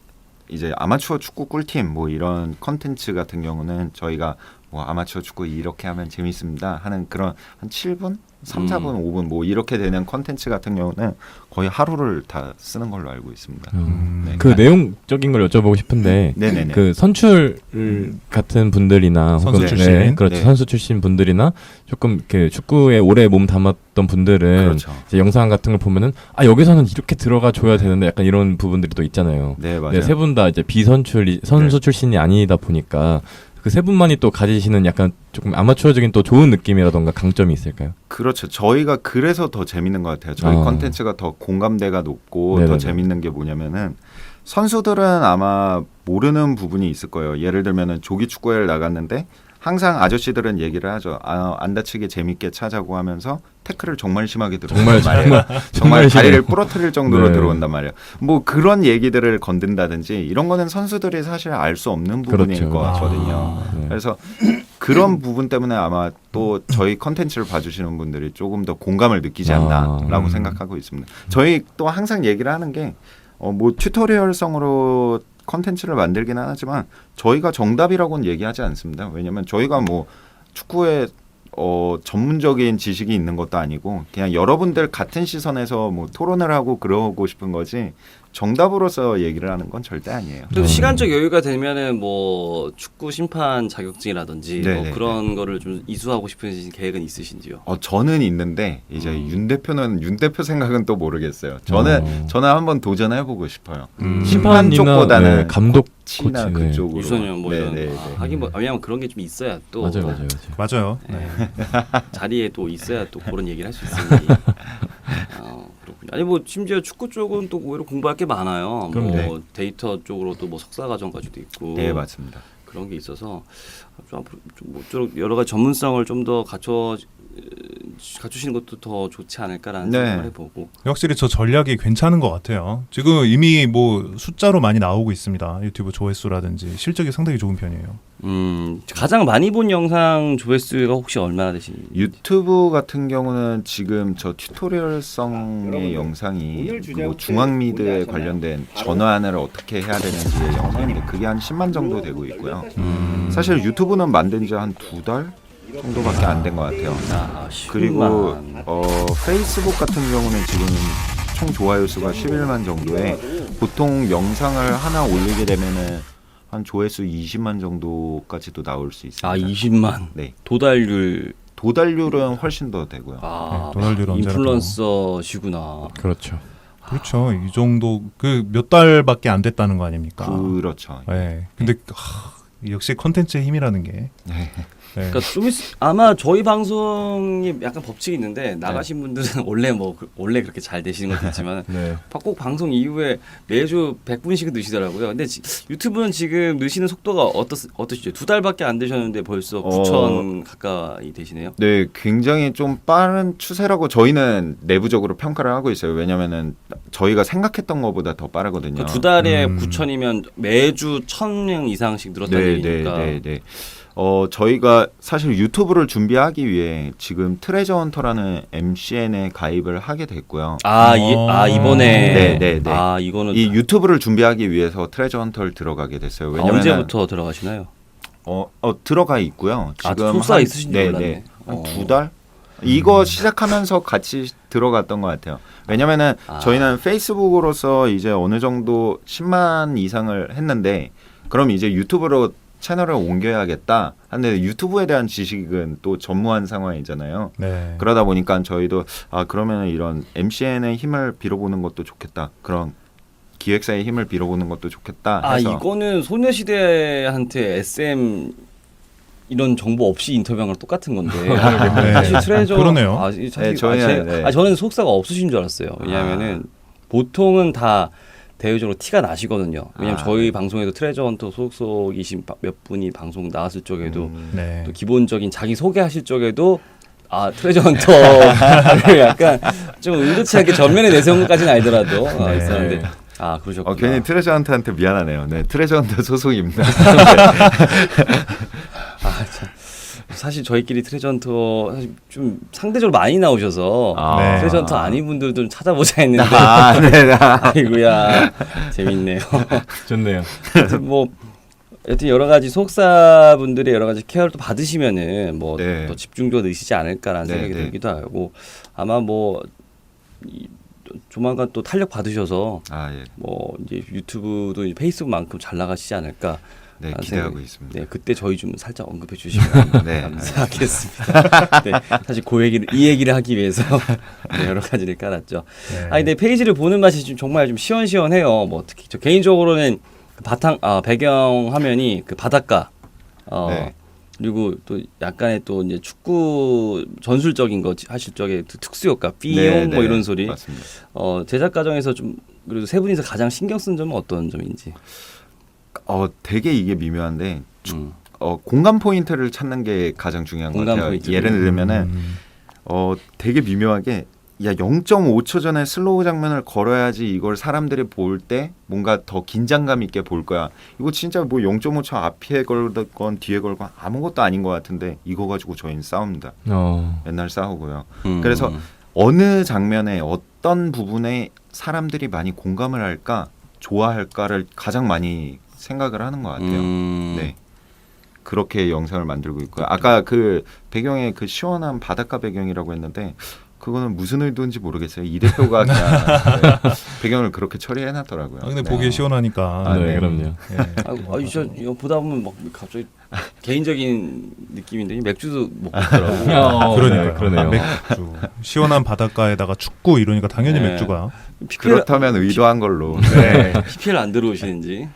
이제 아마추어 축구 꿀팀 뭐 이런 컨텐츠 같은 경우는 저희가 뭐 아마추어 축구 이렇게 하면 재밌습니다 하는 그런 한 7분, 3-4분, 5분 뭐 이렇게 되는 컨텐츠 같은 경우는 거의 하루를 다 쓰는 걸로 알고 있습니다. 네. 그 내용적인 걸 여쭤보고 싶은데 네네네. 그 선출 같은 분들이나 선수 혹은 출신. 네, 그렇죠. 네. 선수 출신 분들이나 조금 이렇게 축구에 오래 몸 담았던 분들은 그렇죠. 이제 영상 같은 걸 보면은 여기서는 이렇게 들어가 줘야 되는데 약간 이런 부분들이 또 있잖아요. 네, 맞아요. 세 분 다 이제 비선출 선수 네. 출신이 아니다 보니까 그 세 분만이 또 가지시는 약간 조금 아마추어적인 또 좋은 느낌이라던가 강점이 있을까요? 그렇죠. 저희가 그래서 더 재밌는 것 같아요. 저희 컨텐츠가 더 공감대가 높고 네네네. 더 재밌는 게 뭐냐면은 선수들은 아마 모르는 부분이 있을 거예요. 예를 들면은 조기 축구회를 나갔는데 항상 아저씨들은 얘기를 하죠. 안 다치게 재밌게 차자고 하면서 태클을 정말 심하게 들어온단 말이에요. 정말 다리를 부러뜨릴 정도로 네. 들어온단 말이에요. 뭐 그런 얘기들을 건든다든지 이런 거는 선수들이 사실 알 수 없는 부분일 그렇죠. 것 같거든요. 네. 그래서 그런 부분 때문에 아마 또 저희 컨텐츠를 봐주시는 분들이 조금 더 공감을 느끼지 않나라고 생각하고 있습니다. 저희 또 항상 얘기를 하는 게 뭐 튜토리얼성으로 컨텐츠를 만들기는 하지만 저희가 정답이라고는 얘기하지 않습니다. 왜냐하면 저희가 뭐 축구에 전문적인 지식이 있는 것도 아니고 그냥 여러분들 같은 시선에서 뭐 토론을 하고 그러고 싶은 거지 정답으로서 얘기를 하는 건 절대 아니에요. 그래도 시간적 여유가 되면은 뭐 축구 심판 자격증이라든지 뭐 네네네. 그런 거를 좀 이수하고 싶으신 계획은 있으신지요? 저는 있는데 이제 윤 대표 생각은 또 모르겠어요. 저는 한번 도전해보고 싶어요. 심판 심판이나 쪽보다는 네, 감독 코치나 코치, 네. 그쪽으로. 유소년 뭐 이런 네네네. 하긴 뭐 왜냐면 그런 게 좀 있어야 또 맞아요. 맞아요. 네. 자리에 또 있어야 또 그런 얘기를 할 수 있으니. 그렇군요. 아니 뭐 심지어 축구 쪽은 또 오히려 공부할 게 많아요. 그럼요. 뭐 데이터 쪽으로 또 뭐 석사 과정까지도 있고. 네, 맞습니다. 그런 게 있어서 좀 앞으로 좀 모쪼록 여러 가지 전문성을 좀 더 갖추시는 것도 더 좋지 않을까라는 네. 생각을 해보고. 확실히 저 전략이 괜찮은 것 같아요. 지금 이미 뭐 숫자로 많이 나오고 있습니다. 유튜브 조회수라든지 실적이 상당히 좋은 편이에요. 가장 많이 본 영상 조회수가 혹시 얼마나 되시는지? 유튜브 같은 경우는 지금 저 튜토리얼성의 영상이 뭐 중앙미드에 관련된 전환을 어떻게 해야 되는지의 영상인데 그게 한 10만 정도 되고 있고요. 사실 유튜브는 만든 지 한 2달 정도밖에 안 된 것 같아요. 그리고 페이스북 같은 경우는 지금 총 조회수 수가 11만 정도에 보통 영상을 하나 올리게 되면은 한 조회수 20만 정도까지도 나올 수 있습니다. 20만. 네. 도달률은 훨씬 더 되고요. 네, 도달률은 언제나 인플루언서시구나. 그렇죠. 그렇죠. 이 정도 그 몇 달밖에 안 됐다는 거 아닙니까? 그렇죠. 네. 근데 역시 컨텐츠의 힘이라는 게 네. 네. 그러니까 좀 아마 저희 방송이 약간 법칙이 있는데 나가신 분들은 원래 그렇게 잘 되시는 것도 있지만 네. 꼭 방송 이후에 매주 100분씩은 넣으시더라고요. 근데 유튜브는 지금 넣으시는 속도가 어떠시죠? 2달밖에 안 되셨는데 벌써 9천 가까이 되시네요. 네, 굉장히 좀 빠른 추세라고 저희는 내부적으로 평가를 하고 있어요. 왜냐면은 저희가 생각했던 것보다 더 빠르거든요. 그러니까 2달에 9천이면 매주 1,000명 이상씩 늘었다는 얘기니까. 네. 저희가 사실 유튜브를 준비하기 위해 지금 트레저 헌터라는 MCN에 가입을 하게 됐고요. 이번에 네. 이거는 이 유튜브를 준비하기 위해서 트레저 헌터를 들어가게 됐어요. 왜냐면 언제부터 들어가시나요? 들어가 있고요. 지금 속사가 있으신 줄 몰랐네. 한 2달? 이거 시작하면서 같이 들어갔던 것 같아요. 왜냐면은 저희는 페이스북으로서 이제 어느 정도 10만 이상을 했는데 그럼 이제 유튜브로 채널을 옮겨야겠다 하는데 유튜브에 대한 지식은 또 전무한 상황이잖아요. 네. 그러다 보니까 저희도 그러면 이런 MCN의 힘을 빌어보는 것도 좋겠다. 그런 기획사의 힘을 빌어보는 것도 좋겠다 해서 이거는 소녀시대한테 SM 이런 정보 없이 인터뷰한 거랑 똑같은 건데 사실 트레저 그러네요. 저는 속사가 없으신 줄 알았어요. 왜냐하면은 보통은 다 대외적으로 티가 나시거든요. 왜냐면 저희 방송에도 트레저 헌터 소속이신 몇 분이 방송 나왔을 적에도 네. 또 기본적인 자기 소개하실 적에도 트레저 헌터 약간 좀 의도치 않게 전면에 내세운 것까지는 아니더라도 있었는데 그러셨구나. 괜히 트레저 헌터한테 미안하네요. 네, 트레저 헌터 소속입니다. 사실 저희끼리 트레저 헌터 사실 좀 상대적으로 많이 나오셔서 트레저 헌터 아닌 분들도 좀 찾아보자 했는데 아이고야 재밌네요. 좋네요. 하여튼 여튼 여러 가지 소속사분들의 여러 가지 케어를 또 받으시면은 더 집중적으로 넣으시지 않을까라는 생각이 들기도 하고 아마 조만간 또 탄력 받으셔서 이제 유튜브도 이제 페이스북만큼 잘 나가시지 않을까. 네, 기대하고 있습니다. 네, 그때 저희 좀 살짝 언급해 주시면 감사하겠습니다. 네, 사실 이 얘기를 하기 위해서 여러 가지를 깔았죠. 근데 페이지를 보는 맛이 정말 좀 시원시원해요. 특히 저 개인적으로는 배경 화면이 그 바닷가, 그리고 또 약간의 또 이제 축구 전술적인 거 하실 적에 특수 효과, 삐용 이런 소리. 맞습니다. 제작 과정에서 좀 그래도 세 분이서 가장 신경 쓴 점은 어떤 점인지. 되게 이게 미묘한데 공간 포인트를 찾는 게 가장 중요한 것 같아요. 예를 들면은 되게 미묘하게 0.5초 전에 슬로우 장면을 걸어야지 이걸 사람들이 볼 때 뭔가 더 긴장감 있게 볼 거야. 이거 진짜 0.5초 앞에 걸건 뒤에 걸건 아무것도 아닌 것 같은데 이거 가지고 저희는 싸웁니다. 맨날 싸우고요. 그래서 어느 장면에 어떤 부분에 사람들이 많이 공감을 할까 좋아할까를 가장 많이 생각을 하는 것 같아요. 네, 그렇게 영상을 만들고 있고요. 아까 그 배경에 그 시원한 바닷가 배경이라고 했는데 그거는 무슨 의도인지 모르겠어요. 이 대표가 그냥 배경을 그렇게 처리해놨더라고요. 근데 보기 시원하니까. 그럼요. 이거 보다 보면 갑자기 개인적인 느낌인데 맥주도 먹고 있더라고요. 그러네요. 맥주. 시원한 바닷가에다가 축구 이러니까 당연히 맥주가. 그렇다면 의도한 걸로. PPL 안 들어오시는지.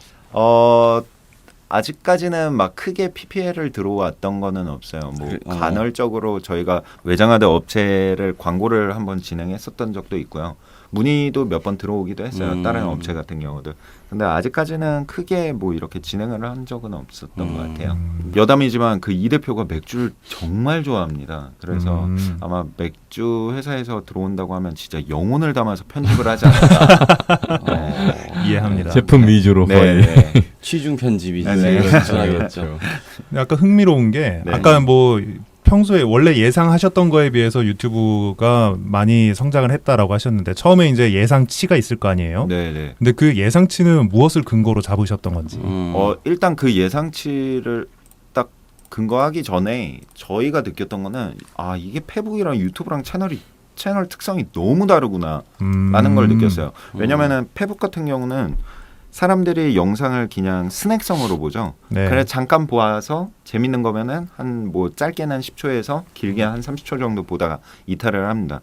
아직까지는 크게 PPL을 들어왔던 거는 없어요. 간헐적으로 저희가 외장하드 업체를 광고를 한번 진행했었던 적도 있고요. 문의도 몇 번 들어오기도 했어요. 다른 업체 같은 경우도. 근데 아직까지는 크게 이렇게 진행을 한 적은 없었던 것 같아요. 여담이지만 그 이 대표가 맥주를 정말 좋아합니다. 그래서 아마 맥주 회사에서 들어온다고 하면 진짜 영혼을 담아서 편집을 하지 않을까. 이해합니다. 제품 위주로 거의. 취중 편집이 그렇죠. 아까 흥미로운 게 아까 평소에 원래 예상하셨던 거에 비해서 유튜브가 많이 성장을 했다라고 하셨는데 처음에 이제 예상치가 있을 거 아니에요? 네네. 근데 그 예상치는 무엇을 근거로 잡으셨던 건지? 일단 그 예상치를 딱 근거하기 전에 저희가 느꼈던 거는 이게 페북이랑 유튜브랑 채널 특성이 너무 다르구나 라는 걸 느꼈어요. 왜냐면은 페북 같은 경우는 사람들이 영상을 그냥 스낵성으로 보죠. 그래 잠깐 보아서 재밌는 거면은 한 짧게는 10초에서 길게 한 30초 정도 보다가 이탈을 합니다.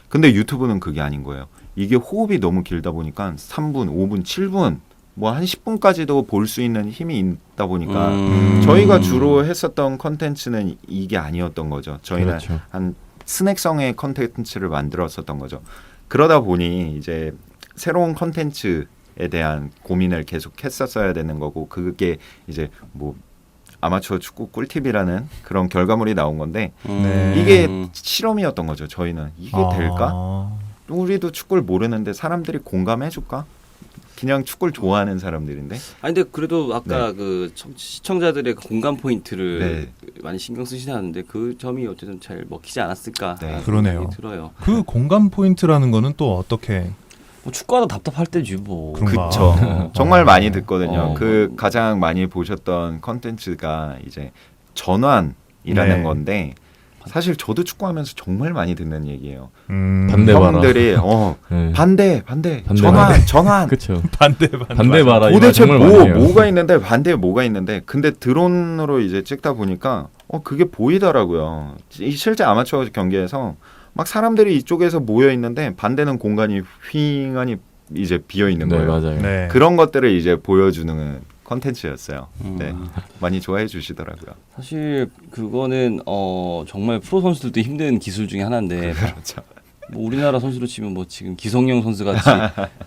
근데 유튜브는 그게 아닌 거예요. 이게 호흡이 너무 길다 보니까 3분, 5분, 7분 뭐 한 10분까지도 볼 수 있는 힘이 있다 보니까 음. 저희가 주로 했었던 컨텐츠는 이게 아니었던 거죠. 저희는 그렇죠. 한 스낵성의 컨텐츠를 만들었었던 거죠. 그러다 보니 이제 새로운 컨텐츠에 대한 고민을 계속 했었어야 되는 거고 그게 이제 뭐 아마추어 축구 꿀팁이라는 그런 결과물이 나온 건데 네. 이게 실험이었던 거죠. 저희는 이게 될까? 아. 우리도 축구를 모르는데 사람들이 공감해 줄까? 그냥 축구를 좋아하는 사람들인데 아니 근데 그래도 아까 그 시청자들의 그 공감 포인트를 네. 많이 신경 쓰시나는데 그 점이 어쨌든 잘 먹히지 않았을까 네. 그러네요. 생각이 들어요. 그 공감 포인트라는 거는 또 어떻게 뭐 축구하다 답답할 때지 뭐. 그런가? 그쵸. 정말 많이 듣거든요. 어. 그 가장 많이 보셨던 컨텐츠가 이제 전환이라는 네. 건데 사실 저도 축구하면서 정말 많이 듣는 얘기예요. 반대 봐라. 형들이 네. 반대 반대 전환 봐라. 전환 그렇죠. 반대 반대 봐라. 이 말 도대체 정말 많이 해요. 뭐가 있는데 반대에 뭐가 있는데 근데 드론으로 이제 찍다 보니까 그게 보이더라고요. 이 실제 아마추어 경기에서 막 사람들이 이쪽에서 모여 있는데 반대는 공간이 휘잉하니 이제 비어 있는 네, 거예요. 맞아요. 네. 그런 것들을 이제 보여주는 컨텐츠였어요. 음. 네, 많이 좋아해 주시더라고요. 사실 그거는 정말 프로 선수들도 힘든 기술 중에 하나인데 그렇죠. 뭐 우리나라 선수로 치면 뭐 지금 기성용 선수 같이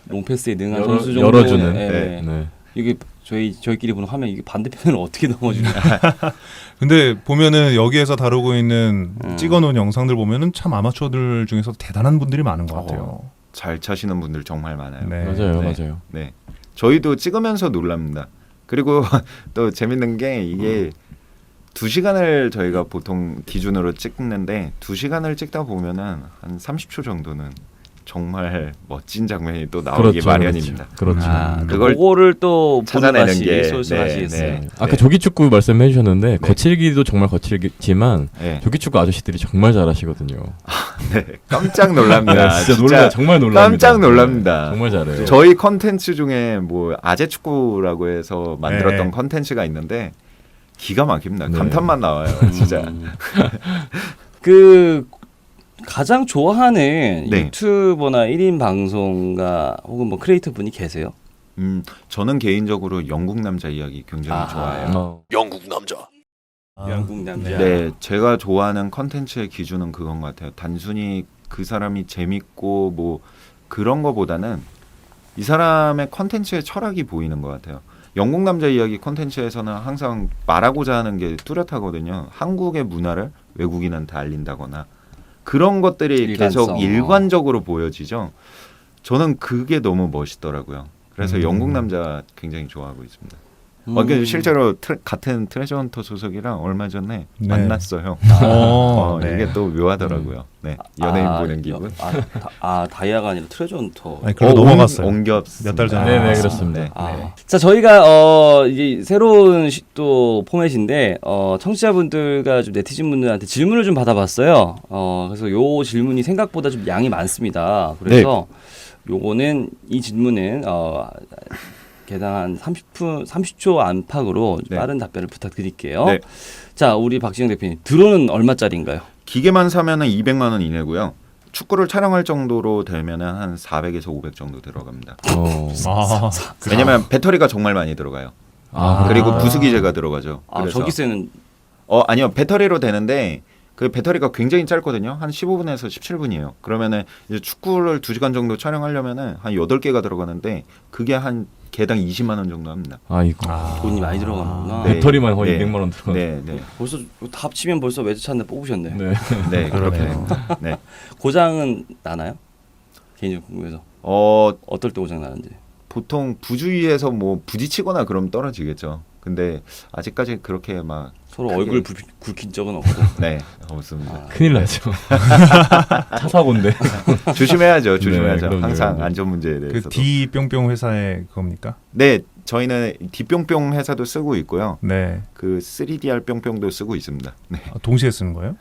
롱패스에 능한 열어- 선수 정도 열어주는. 네. 네. 이게 저희끼리 보는 화면 이게 반대편을 어떻게 넘어주냐. 근데 보면은 여기에서 다루고 있는 음. 찍어놓은 영상들 보면은 참 아마추어들 중에서 대단한 분들이 많은 것 같아요. 잘 차시는 분들 정말 많아요. 네. 맞아요, 네. 맞아요. 네, 저희도 찍으면서 놀랍니다. 그리고 또 재밌는 게 이게 2시간을 저희가 보통 기준으로 찍는데 2시간을 찍다 보면은 한 30초 정도는 정말 멋진 장면이 또 나오기 마련입니다. 그렇죠. 그걸 그거를 또 찾아내는 보는 게, 맛이 쏠쏠하시겠어요. 네. 아까 조기축구 말씀해 주셨는데 네. 거칠기도 정말 거칠지만 네. 조기축구 아저씨들이 정말 잘하시거든요. 네, 깜짝 놀랍니다. 네, 진짜 놀라 정말 놀랍니다. 깜짝 놀랍니다. 네, 정말 잘해요. 저희 컨텐츠 중에 뭐 아재 축구라고 해서 만들었던 네. 컨텐츠가 있는데 기가 막힙니다. 네. 감탄만 나와요, 진짜. 그 가장 좋아하는 네. 유튜버나 1인 방송가 혹은 뭐 크리에이터 분이 계세요? 저는 개인적으로 영국 남자 이야기 굉장히 아하. 좋아해요. 영국 남자. 영국 남자. 네, 제가 좋아하는 컨텐츠의 기준은 그건 것 같아요. 단순히 그 사람이 재밌고 뭐 그런 거보다는 이 사람의 컨텐츠의 철학이 보이는 것 같아요. 영국 남자 이야기 컨텐츠에서는 항상 말하고자 하는 게 뚜렷하거든요. 한국의 문화를 외국인한테 알린다거나 그런 것들이 일관성. 계속 일관적으로 보여지죠. 저는 그게 너무 멋있더라고요. 그래서 영국 남자 굉장히 좋아하고 있습니다. 그러니까 실제로 같은 트레저 헌터 소속이랑 얼마 전에 네. 만났어요. 네. 이게 또 묘하더라고요. 네, 연예인 보는 기분. 다이아가 아니라 트레저 헌터. 아니, 그걸로 넘어갔어요. 옮겼 몇 달 전에. 네네, 그렇습니다. 네. 자, 저희가 이제 새로운 또 포맷인데 청취자분들과 좀 네티즌분들한테 질문을 좀 받아봤어요. 그래서 요 질문이 생각보다 좀 양이 많습니다. 그래서 요거는 이 질문은 개당 한 30초 안팎으로 네. 빠른 답변을 부탁드릴게요. 네. 자, 우리 박지영 대표님, 드론은 얼마짜리인가요? 기계만 사면은 200만 원 이내고요. 축구를 촬영할 정도로 되면은 한 400에서 500 정도 들어갑니다. 아, 왜냐면 배터리가 정말 많이 들어가요. 그리고 부수기제가 들어가죠. 그래서 전기세는 아니요. 배터리로 되는데 그 배터리가 굉장히 짧거든요. 한 15분에서 17분이에요. 그러면은 이제 축구를 2시간 정도 촬영하려면은 한 8개가 들어가는데 그게 한 개당 20만 원 정도 합니다. 아이고. 돈이 많이 들어가는구나. 네. 배터리만 거의 네. 200만 원 들어. 네, 네. 벌써 다 합치면 벌써 외제차 한 대 뽑으셨네. 네. 네, 그렇게 그러네요. 됩니다. 네. 고장은 나나요? 개인적으로 궁금해서 어떨 때 고장 나는지. 보통 부주의에서 뭐 부딪히거나 그럼 떨어지겠죠. 근데 아직까지 그렇게 막 서로 크게- 얼굴 굵힌 적은 없고. 네, 없습니다. 큰일 나죠. 차 사고인데. 조심해야죠. 네, 그럼요. 항상 안전 문제에 그 대해서도. D 뿅뿅 회사의 그겁니까? 네, 저희는 디뿅뿅 회사도 쓰고 있고요. 네. 그 3DR 뿅뿅도 쓰고 있습니다. 네. 동시에 쓰는 거예요?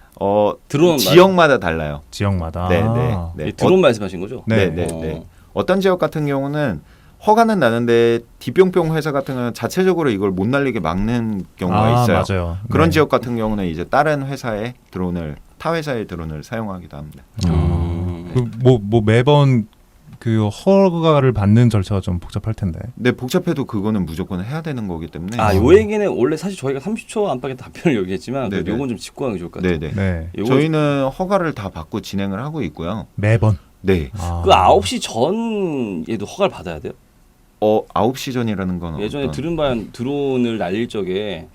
드론 지역마다 달라요. 지역마다. 네, 네, 네. 드론 말씀하신 거죠? 네. 네, 네. 어떤 지역 같은 경우는 허가는 나는데 디뿅뿅 회사 같은 경우는 자체적으로 이걸 못 날리게 막는 경우가 있어요. 맞아요. 그런 네. 지역 같은 경우는 이제 다른 회사의 드론을 타 회사의 드론을 사용하기도 합니다. 뭐 매번 그 허가를 받는 절차가 좀 복잡할 텐데. 네, 복잡해도 그거는 무조건 해야 되는 거기 때문에. 요 얘기는 원래 사실 저희가 30초 안팎의 답변을 얘기했지만 네네. 요건 좀 짚고 가는 게 좋을 것 같아요. 네네. 네. 요거- 저희는 허가를 다 받고 진행을 하고 있고요. 매번. 네. 그 9시 전에도 허가를 받아야 돼요? 9시 전이라는 건 예전에 어떤- 들은 바엔 드론을 날릴 적에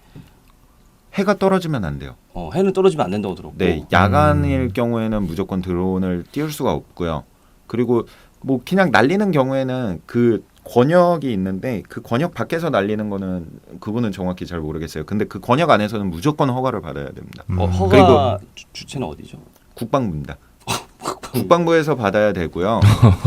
해가 떨어지면 안 돼요. 해는 떨어지면 안 된다고 들었고. 네, 야간일 경우에는 무조건 드론을 띄울 수가 없고요. 그리고 뭐 그냥 날리는 경우에는 그 권역이 있는데 그 권역 밖에서 날리는 거는 그거는 정확히 잘 모르겠어요. 근데 그 권역 안에서는 무조건 허가를 받아야 됩니다. 허가 주체는 어디죠? 국방부입니다. 국방부에서 받아야 되고요.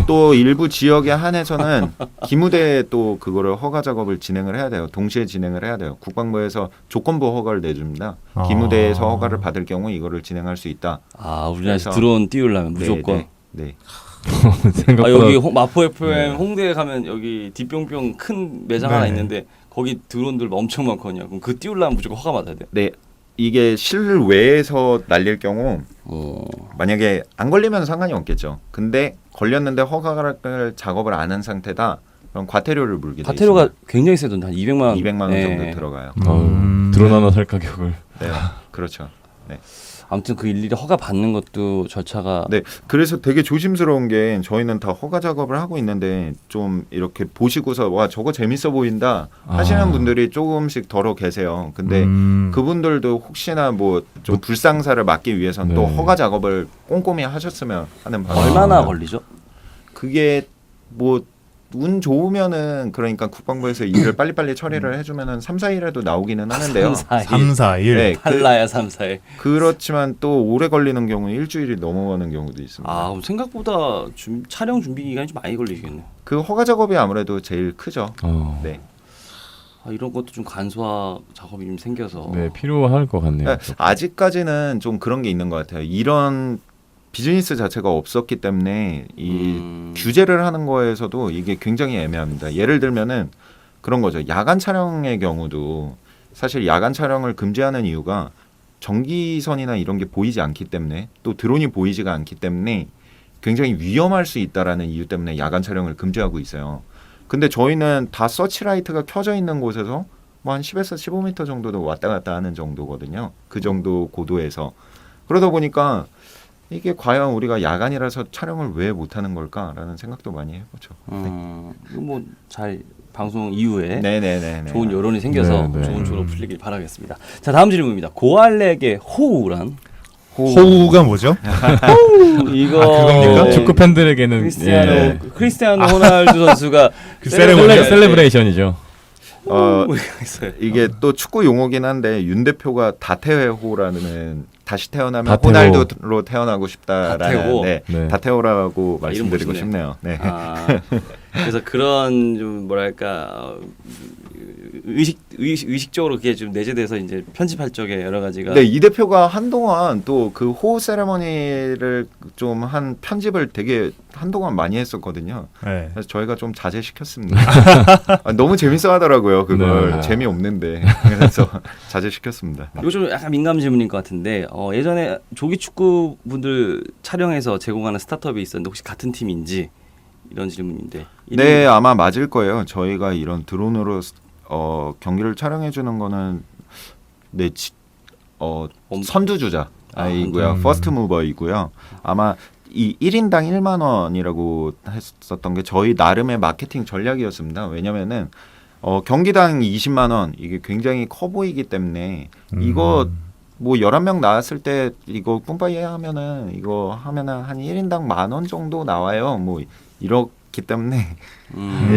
또 일부 지역에 한해서는 기무대에 또 그거를 허가 작업을 진행을 해야 돼요. 동시에 진행을 해야 돼요. 국방부에서 조건부 허가를 내줍니다. 기무대에서 허가를 받을 경우 이거를 진행을 할 수 있다. 우리나라에서 그래서- 드론 띄우려면 무조건. 네. 생각보다 여기 마포 FM 네. 홍대에 가면 여기 뒷뿅뿅 큰 매장 네. 하나 있는데 거기 드론들 엄청 많거든요. 그럼 그 띄우려면 무조건 허가 받아야 돼요? 네. 이게 실외에서 날릴 경우 만약에 안 걸리면 상관이 없겠죠. 근데 걸렸는데 허가를 작업을 안 한 상태다. 그럼 과태료를 물게 돼 과태료가 있습니다. 굉장히 세던데 한 200만 원. 200만 원 네. 정도 들어가요. 드론 하나 살 가격을. 네. 그렇죠. 아무튼 그 일일이 허가 받는 것도 절차가 네, 그래서 되게 조심스러운 게 저희는 다 허가 작업을 하고 있는데 좀 이렇게 보시고서 와 저거 재밌어 보인다 하시는 분들이 조금씩 덜어 계세요. 근데 그분들도 혹시나 뭐 좀 불상사를 막기 위해서는 또 네. 허가 작업을 꼼꼼히 하셨으면 하는 바람. 얼마나 걸리죠? 그게 뭐 운 좋으면은 그러니까 국방부에서 일을 빨리빨리 처리를 해주면은 3, 4일에도 나오기는 하는데요. 3, 4일. 3, 4일. 네, 팔라야 3, 4일. 그렇지만 또 오래 걸리는 경우는 일주일이 넘어가는 경우도 있습니다. 그럼 생각보다 촬영 준비 기간이 좀 많이 걸리겠네요. 그 허가 작업이 아무래도 제일 크죠. 네. 이런 것도 좀 간소화 작업이 좀 생겨서. 네, 필요할 것 같네요. 아직까지는 좀 그런 게 있는 것 같아요. 이런 비즈니스 자체가 없었기 때문에 이 규제를 하는 거에서도 이게 굉장히 애매합니다. 예를 들면은 그런 거죠. 야간 촬영의 경우도 사실 야간 촬영을 금지하는 이유가 전기선이나 이런 게 보이지 않기 때문에 또 드론이 보이지가 않기 때문에 굉장히 위험할 수 있다라는 이유 때문에 야간 촬영을 금지하고 있어요. 근데 저희는 다 서치라이트가 켜져 있는 곳에서 뭐 한 10에서 15m 정도도 왔다 갔다 하는 정도거든요. 그 정도 고도에서. 그러다 보니까 이게 과연 우리가 야간이라서 촬영을 왜 못하는 걸까라는 생각도 많이 해보죠. 뭐 잘 방송 이후에 네네네. 좋은 여론이 생겨서 네, 네. 좋은 쪽으로 풀리길 바라겠습니다. 자, 다음 질문입니다. 고알렉의 호우란? 호우가 뭐죠? 이거 그겁니까? 축구 팬들에게는 크리스티아노 호날두 선수가 그 세레모니. 셀레브레이션이죠. 있어요. 이게 또 축구 용어긴 한데 윤 대표가 다테호라는 다시 태어나면 다테호. 호날두로 태어나고 싶다라는 다테호. 네, 네. 다테호라고 아, 이름 말씀드리고 멋있네. 싶네요. 네. 그래서 그런 좀 뭐랄까 의식적으로 그게 좀 내재돼서 이제 편집할 적에 여러 가지가 네, 이 대표가 한동안 또 그 호우 세레머니를 좀 한 편집을 되게 한동안 많이 했었거든요. 네. 그래서 저희가 좀 자제시켰습니다. 너무 재밌어 하더라고요. 그걸 네. 재미없는데 그래서 자제시켰습니다. 이거 좀 약간 민감 질문인 것 같은데 예전에 조기 축구 분들 촬영해서 제공하는 스타트업이 있었는데 혹시 같은 팀인지 이런 질문인데 네, 아마 맞을 거예요. 저희가 이런 드론으로 경기를 촬영해 주는 거는 네, 선두주자 이고요. 퍼스트 무버이고요. 아마 이 1인당 1만 원이라고 했었던 게 저희 나름의 마케팅 전략이었습니다. 왜냐면은 경기당 20만 원 이게 굉장히 커 보이기 때문에 이거 뭐 11명 나왔을 때 이거 뿜빠이 하면은 이거 하면은 한 1인당 10,000원 정도 나와요. 뭐 이렇기 때문에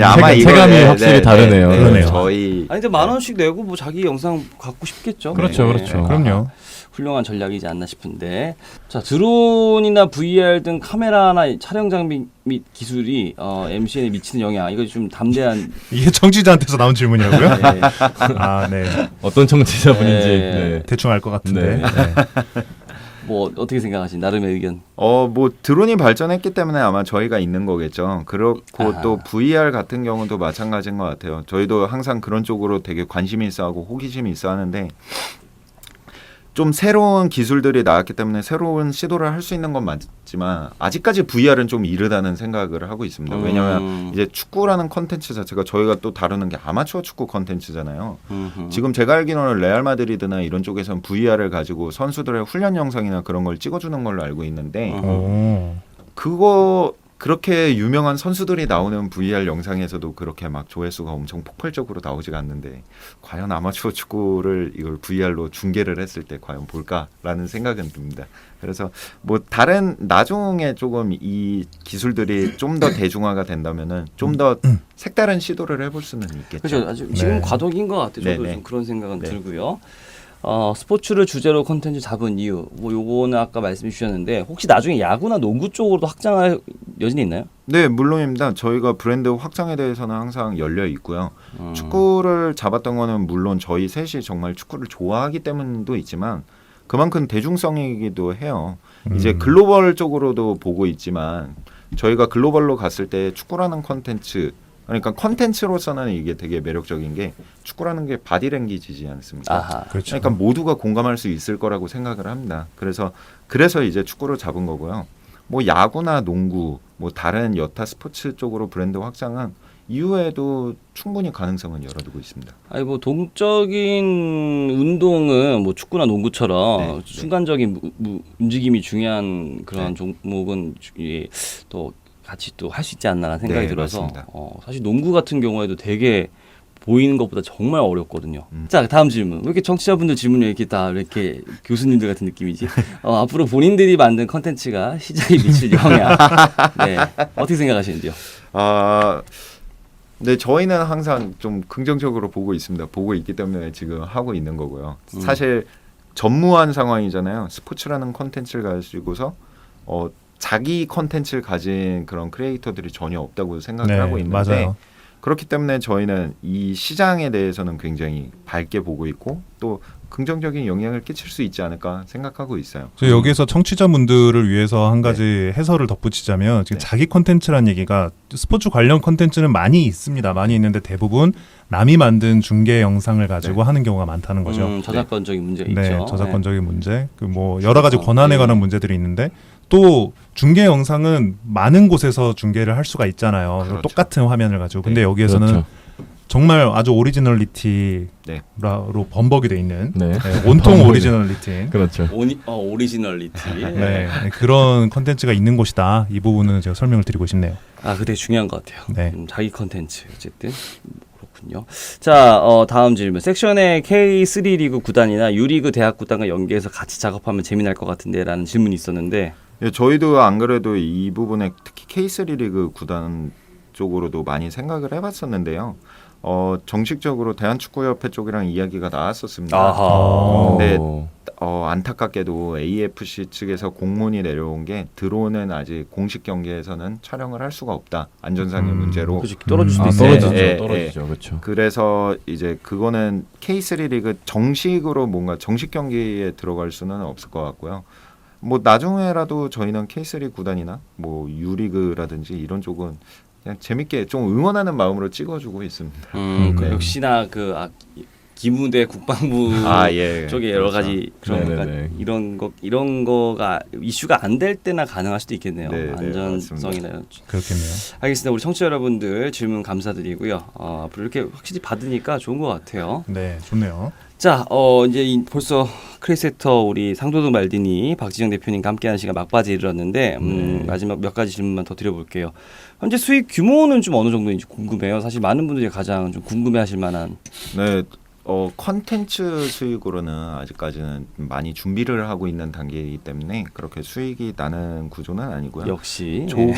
아마 체감이 확실히 다르네요. 그러네요. 저희 아니 근데 10,000원씩 내고 뭐 자기 영상 갖고 싶겠죠. 그렇죠, 그렇죠. 그럼요. 훌륭한 전략이지 않나 싶은데 자 드론이나 VR 등 카메라나 촬영 장비 및 기술이 MCN에 미치는 영향 이거 좀 담대한 이게 청취자한테서 나온 질문이라고요? 네. 아, 네. 어떤 청취자분인지. 네. 네. 대충 알 것 같은데. 네. 네. 뭐 어떻게 생각하신 나름의 의견? 뭐 드론이 발전했기 때문에 아마 저희가 있는 거겠죠. 그렇고 또 VR 같은 경우도 마찬가지인 것 같아요. 저희도 항상 그런 쪽으로 되게 관심이 있어하고 호기심이 있어하는데 좀 새로운 기술들이 나왔기 때문에 새로운 시도를 할 수 있는 건 맞지만 아직까지 VR은 좀 이르다는 생각을 하고 있습니다. 왜냐하면 이제 축구라는 컨텐츠 자체가 저희가 또 다루는 게 아마추어 축구 컨텐츠잖아요. 지금 제가 알기로는 레알 마드리드나 이런 쪽에서는 VR을 가지고 선수들의 훈련 영상이나 그런 걸 찍어주는 걸로 알고 있는데 그거 그렇게 유명한 선수들이 나오는 VR 영상에서도 그렇게 막 조회수가 엄청 폭발적으로 나오지가 않는데 과연 아마추어 축구를 이걸 VR로 중계를 했을 때 과연 볼까라는 생각은 듭니다. 그래서 뭐 다른 나중에 조금 이 기술들이 좀 더 대중화가 된다면은 좀 더 색다른 시도를 해볼 수는 있겠죠. 그렇죠. 아주 지금 네. 과도기인 것 같아요. 저도 네, 네. 좀 그런 생각은 네. 들고요. 스포츠를 주제로 콘텐츠 잡은 이유, 뭐 요거는 아까 말씀해 주셨는데 혹시 나중에 야구나 농구 쪽으로도 확장할 여진이 있나요? 네, 물론입니다. 저희가 브랜드 확장에 대해서는 항상 열려 있고요. 축구를 잡았던 거는 물론 저희 셋이 정말 축구를 좋아하기 때문도 있지만 그만큼 대중성이기도 해요. 이제 글로벌 쪽으로도 보고 있지만 저희가 글로벌로 갔을 때 축구라는 컨텐츠 그러니까 컨텐츠로서는 이게 되게 매력적인 게 축구라는 게 바디랭귀지지 않습니까? 아하. 그렇죠. 그러니까 모두가 공감할 수 있을 거라고 생각을 합니다. 그래서 이제 축구를 잡은 거고요. 뭐 야구나 농구, 뭐 다른 여타 스포츠 쪽으로 브랜드 확장은 이후에도 충분히 가능성은 열어두고 있습니다. 아니 뭐 동적인 운동은 뭐 축구나 농구처럼 네, 순간적인 움직임이 중요한 그런 네. 종목은 또 같이 또 할 수 있지 않나라는 생각이 네, 들어서 맞습니다. 사실 농구 같은 경우에도 되게 보이는 것보다 정말 어렵거든요. 자, 다음 질문. 왜 이렇게 청취자분들 질문이 이렇게 다 이렇게 교수님들 같은 느낌이지? 앞으로 본인들이 만든 컨텐츠가 시장에 미칠 영향. 네. 어떻게 생각하시는지요? 네, 저희는 항상 좀 긍정적으로 보고 있습니다. 보고 있기 때문에 지금 하고 있는 거고요. 사실 전무한 상황이잖아요. 스포츠라는 컨텐츠를 가지고서 자기 컨텐츠를 가진 그런 크리에이터들이 전혀 없다고 생각을 네, 하고 있는데 맞아요. 그렇기 때문에 저희는 이 시장에 대해서는 굉장히 밝게 보고 있고 또 긍정적인 영향을 끼칠 수 있지 않을까 생각하고 있어요. 저 여기에서 청취자분들을 위해서 한 가지 해설을 덧붙이자면 지금 네. 자기 컨텐츠라는 얘기가 스포츠 관련 컨텐츠는 많이 있습니다. 많이 있는데 대부분 남이 만든 중계 영상을 가지고 하는 경우가 많다는 거죠. 저작권적인 문제가 네, 있죠. 저작권적인 문제, 그 뭐 여러 가지 권한에 네. 관한 문제들이 있는데 또 중계 영상은 많은 곳에서 중계를 할 수가 있잖아요. 그렇죠. 똑같은 화면을 가지고. 근데 네. 여기에서는 그렇죠. 정말 아주 오리지널리티로 네. 번복이 돼 있는 네. 온통 번복이. 오리지널리티. 그렇죠. 오리지널리티. 네, 그런 컨텐츠가 있는 곳이다. 이 부분은 제가 설명을 드리고 싶네요. 아, 그게 중요한 것 같아요. 네. 자기 컨텐츠 어쨌든 그렇군요. 자, 다음 질문. 섹션의 K3 리그 구단이나 U리그 대학 구단과 연계해서 같이 작업하면 재미날 것 같은데라는 질문이 있었는데 예, 저희도 안 그래도 이 부분에 특히 K3 리그 구단 쪽으로도 많이 생각을 해봤었는데요. 정식적으로 대한축구협회 쪽이랑 이야기가 나왔었습니다. 아하. 근데 안타깝게도 AFC 측에서 공문이 내려온 게 들어오는 아직 공식 경기에서는 촬영을 할 수가 없다. 안전상의 문제로. 그렇지, 떨어질 수도 아, 있어요. 떨어지죠. 예, 떨어지죠. 그렇죠. 그래서 이제 그거는 K3 리그 정식으로 뭔가 정식 경기에 들어갈 수는 없을 것 같고요. 뭐 나중에라도 저희는 K3 구단이나 뭐 U리그라든지 이런 쪽은 그냥 재밌게 좀 응원하는 마음으로 찍어주고 있습니다. 그 네. 역시나 기무대 국방부 예. 쪽에 여러 그렇죠. 가지 그런 네네네. 이런 거가 이슈가 안 될 때나 가능할 수도 있겠네요. 네, 네, 안전성이나 이런. 그렇겠네요. 알겠습니다. 우리 청취자 여러분들 질문 감사드리고요. 앞으로 이렇게 확실히 받으니까 좋은 것 같아요. 네, 좋네요. 자, 이제 벌써 크리세터 우리 상도동 말디니 박지영 대표님과 함께하는 시간 막바지 이르렀는데 마지막 몇 가지 질문만 더 드려볼게요. 현재 수익 규모는 좀 어느 정도인지 궁금해요. 사실 많은 분들이 가장 좀 궁금해하실 만한. 네, 컨텐츠 수익으로는 아직까지는 많이 준비를 하고 있는 단계이기 때문에 그렇게 수익이 나는 구조는 아니고요. 역시 조금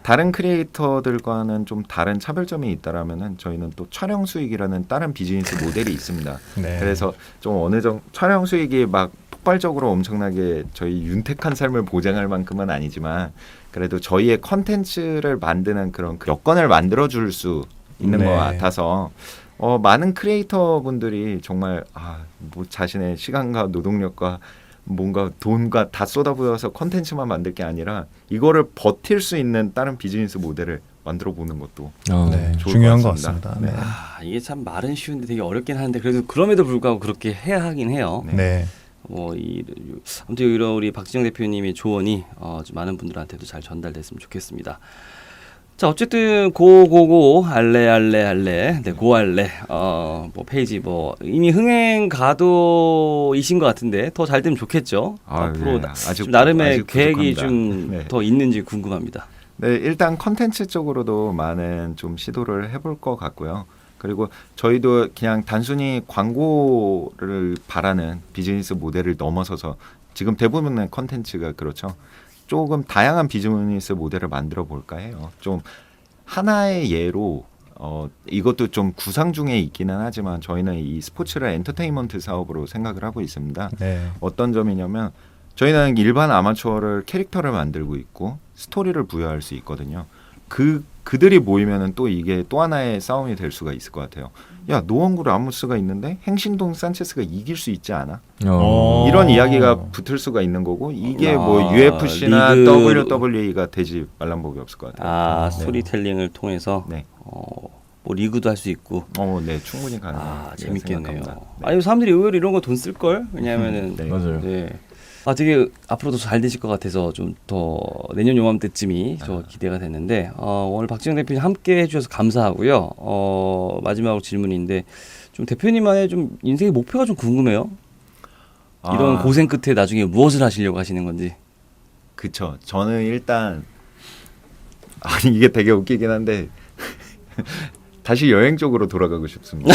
다른 크리에이터들과는 좀 다른 차별점이 있다라면은 저희는 또 촬영 수익이라는 다른 비즈니스 모델이 있습니다. 네. 그래서 좀 어느 정도 촬영 수익이 막 폭발적으로 엄청나게 저희 윤택한 삶을 보장할 만큼은 아니지만 그래도 저희의 컨텐츠를 만드는 그런 여건을 만들어줄 수 있는 네. 것 같아서 많은 크리에이터 분들이 정말 뭐 자신의 시간과 노동력과 뭔가 돈과 다 쏟아부어서 컨텐츠만 만들 게 아니라 이거를 버틸 수 있는 다른 비즈니스 모델을 만들어 보는 것도 네, 좋을 중요한 것 것 같습니다. 같습니다. 네. 이게 참 말은 쉬운데 되게 어렵긴 한데 그래도 그럼에도 불구하고 그렇게 해야 하긴 해요. 네. 아무튼 이런 우리 박진영 대표님의 조언이 좀 많은 분들한테도 잘 전달됐으면 좋겠습니다. 자, 어쨌든 고고고 알레 네, 고알레 뭐 페이지 뭐 이미 흥행 가도이신 것 같은데 더 잘 되면 좋겠죠. 앞으로 좀 나름의 계획이 좀 더 있는지 궁금합니다. 네, 일단 컨텐츠 쪽으로도 많은 좀 시도를 해볼 것 같고요. 그리고 저희도 그냥 단순히 광고를 바라는 비즈니스 모델을 넘어서서 지금 대부분의 컨텐츠가 그렇죠. 조금 다양한 비즈니스 모델을 만들어 볼까 해요. 좀 하나의 예로 이것도 좀 구상 중에 있기는 하지만 저희는 이 스포츠를 엔터테인먼트 사업으로 생각을 하고 있습니다. 네. 어떤 점이냐면 저희는 일반 아마추어를 캐릭터를 만들고 있고 스토리를 부여할 수 있거든요. 그들이 모이면은 또 이게 또 하나의 싸움이 될 수가 있을 것 같아요. 야, 노원구 라모스가 있는데 행신동 산체스가 이길 수 있지 않아? 이런 이야기가 붙을 수가 있는 거고 이게 뭐 UFC나 WWE가 되지 말란 법이 없을 것 같아요. 스토리텔링을 통해서 네. 뭐 리그도 할 수 있고. 네, 충분히 가능해요. 재밌겠네요. 네. 아니 사람들이 의외로 이런 거 돈 쓸 걸. 왜냐하면은 네. 맞아요. 네. 되게 앞으로도 잘 되실 것 같아서 좀 더 내년 요맘때쯤이 저 기대가 됐는데 오늘 박진영 대표님 함께 해주셔서 감사하고요. 마지막으로 질문인데 좀 대표님만의 좀 인생의 목표가 좀 궁금해요. 이런 고생 끝에 나중에 무엇을 하시려고 하시는 건지. 그쵸. 저는 일단 이게 되게 웃기긴 한데 다시 여행 쪽으로 돌아가고 싶습니다.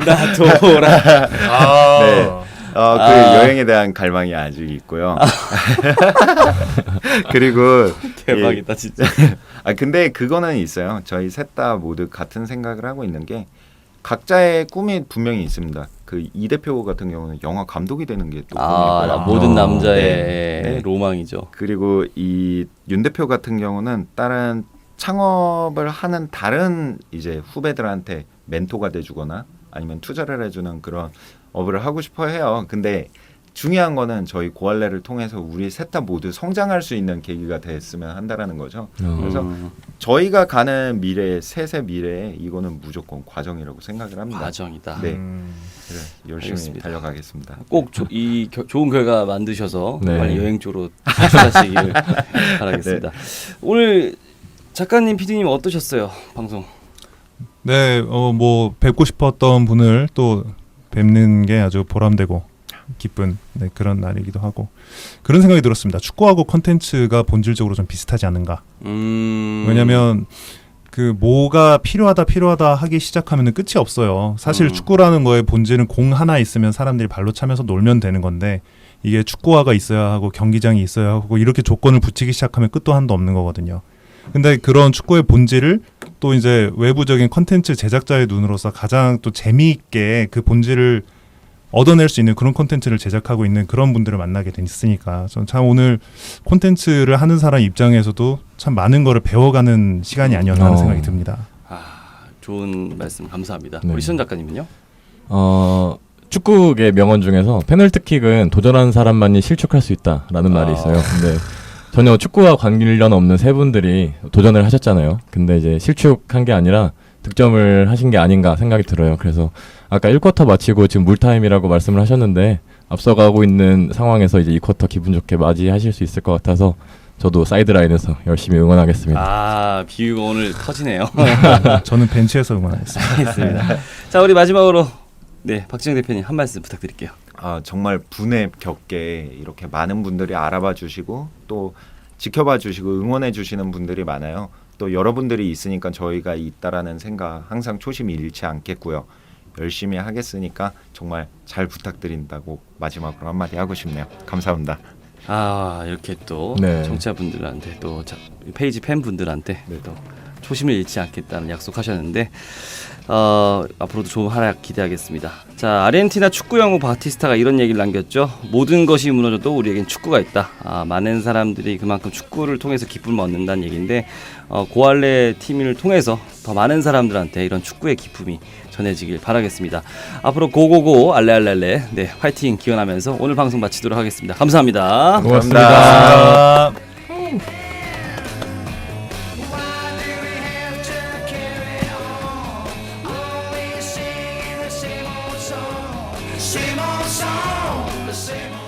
나 돌아. 네. 그 여행에 대한 갈망이 아직 있고요. 그리고 대박이다 진짜. 근데 그거는 있어요. 저희 셋 다 모두 같은 생각을 하고 있는 게 각자의 꿈이 분명히 있습니다. 그 이 대표 같은 경우는 영화 감독이 되는 게 또 꿈이고요. 모든 남자의 네. 로망이죠. 그리고 이 윤 대표 같은 경우는 다른 창업을 하는 다른 이제 후배들한테 멘토가 돼주거나 아니면 투자를 해주는 그런 업을 하고 싶어 해요. 근데 중요한 거는 저희 고알레를 통해서 우리 셋 다 모두 성장할 수 있는 계기가 됐으면 한다라는 거죠. 그래서 저희가 가는 미래, 셋의 미래에 이거는 무조건 과정이라고 생각을 합니다. 과정이다. 네, 그래, 열심히 알겠습니다. 달려가겠습니다. 꼭 좋은 결과 만드셔서 네. 빨리 여행 쪽으로 탈출하시길 바라겠습니다. 오늘 작가님, PD님 어떠셨어요? 방송. 네, 뭐 뵙고 싶었던 분을 또 뵙는 게 아주 보람되고 기쁜 그런 날이기도 하고 그런 생각이 들었습니다. 축구하고 컨텐츠가 본질적으로 좀 비슷하지 않은가. 왜냐하면 그 뭐가 필요하다 하기 시작하면 끝이 없어요. 사실 축구라는 거의 본질은 공 하나 있으면 사람들이 발로 차면서 놀면 되는 건데 이게 축구화가 있어야 하고 경기장이 있어야 하고 이렇게 조건을 붙이기 시작하면 끝도 한도 없는 거거든요. 근데 그런 축구의 본질을 또 이제 외부적인 컨텐츠 제작자의 눈으로서 가장 또 재미있게 그 본질을 얻어낼 수 있는 그런 콘텐츠를 제작하고 있는 그런 분들을 만나게 됐으니까 저는 참 오늘 콘텐츠를 하는 사람 입장에서도 참 많은 거를 배워가는 시간이 아니었나 하는 생각이 듭니다. 좋은 말씀 감사합니다. 네. 우리 시선 작가님은요? 축구의 명언 중에서 페널티킥은 도전하는 사람만이 실축할 수 있다라는 말이 있어요. 근데 전혀 축구와 관련 없는 세 분들이 도전을 하셨잖아요. 근데 이제 실축한 게 아니라 득점을 하신 게 아닌가 생각이 들어요. 그래서 아까 1쿼터 마치고 지금 물타임이라고 말씀을 하셨는데 앞서가고 있는 상황에서 이제 2쿼터 기분 좋게 맞이하실 수 있을 것 같아서 저도 사이드라인에서 열심히 응원하겠습니다. 비유가 오늘 터지네요. 저는 벤치에서 응원하겠습니다. 알겠습니다. 자, 우리 마지막으로 박진영 대표님 한 말씀 부탁드릴게요. 정말 분에 겹게 이렇게 많은 분들이 알아봐 주시고 또 지켜봐 주시고 응원해 주시는 분들이 많아요. 또 여러분들이 있으니까 저희가 있다라는 생각 항상 초심이 잃지 않겠고요. 열심히 하겠으니까 정말 잘 부탁드린다고 마지막으로 한마디 하고 싶네요. 감사합니다. 이렇게 또 네. 청취자분들한테 또 페이지 팬분들한테 또 초심을 잃지 않겠다는 약속하셨는데 앞으로도 좋은 활약 기대하겠습니다. 자, 아르헨티나 축구 영웅 바티스타가 이런 얘기를 남겼죠. 모든 것이 무너져도 우리에겐 축구가 있다. 많은 사람들이 그만큼 축구를 통해서 기쁨을 얻는다는 얘기인데 고알레 팀을 통해서 더 많은 사람들한테 이런 축구의 기쁨이 전해지길 바라겠습니다. 앞으로 고고고 알레알레 화이팅 기원하면서 오늘 방송 마치도록 하겠습니다. 감사합니다. 고맙습니다. Why do we have to carry on? Always singing the same old song. same old song, the same old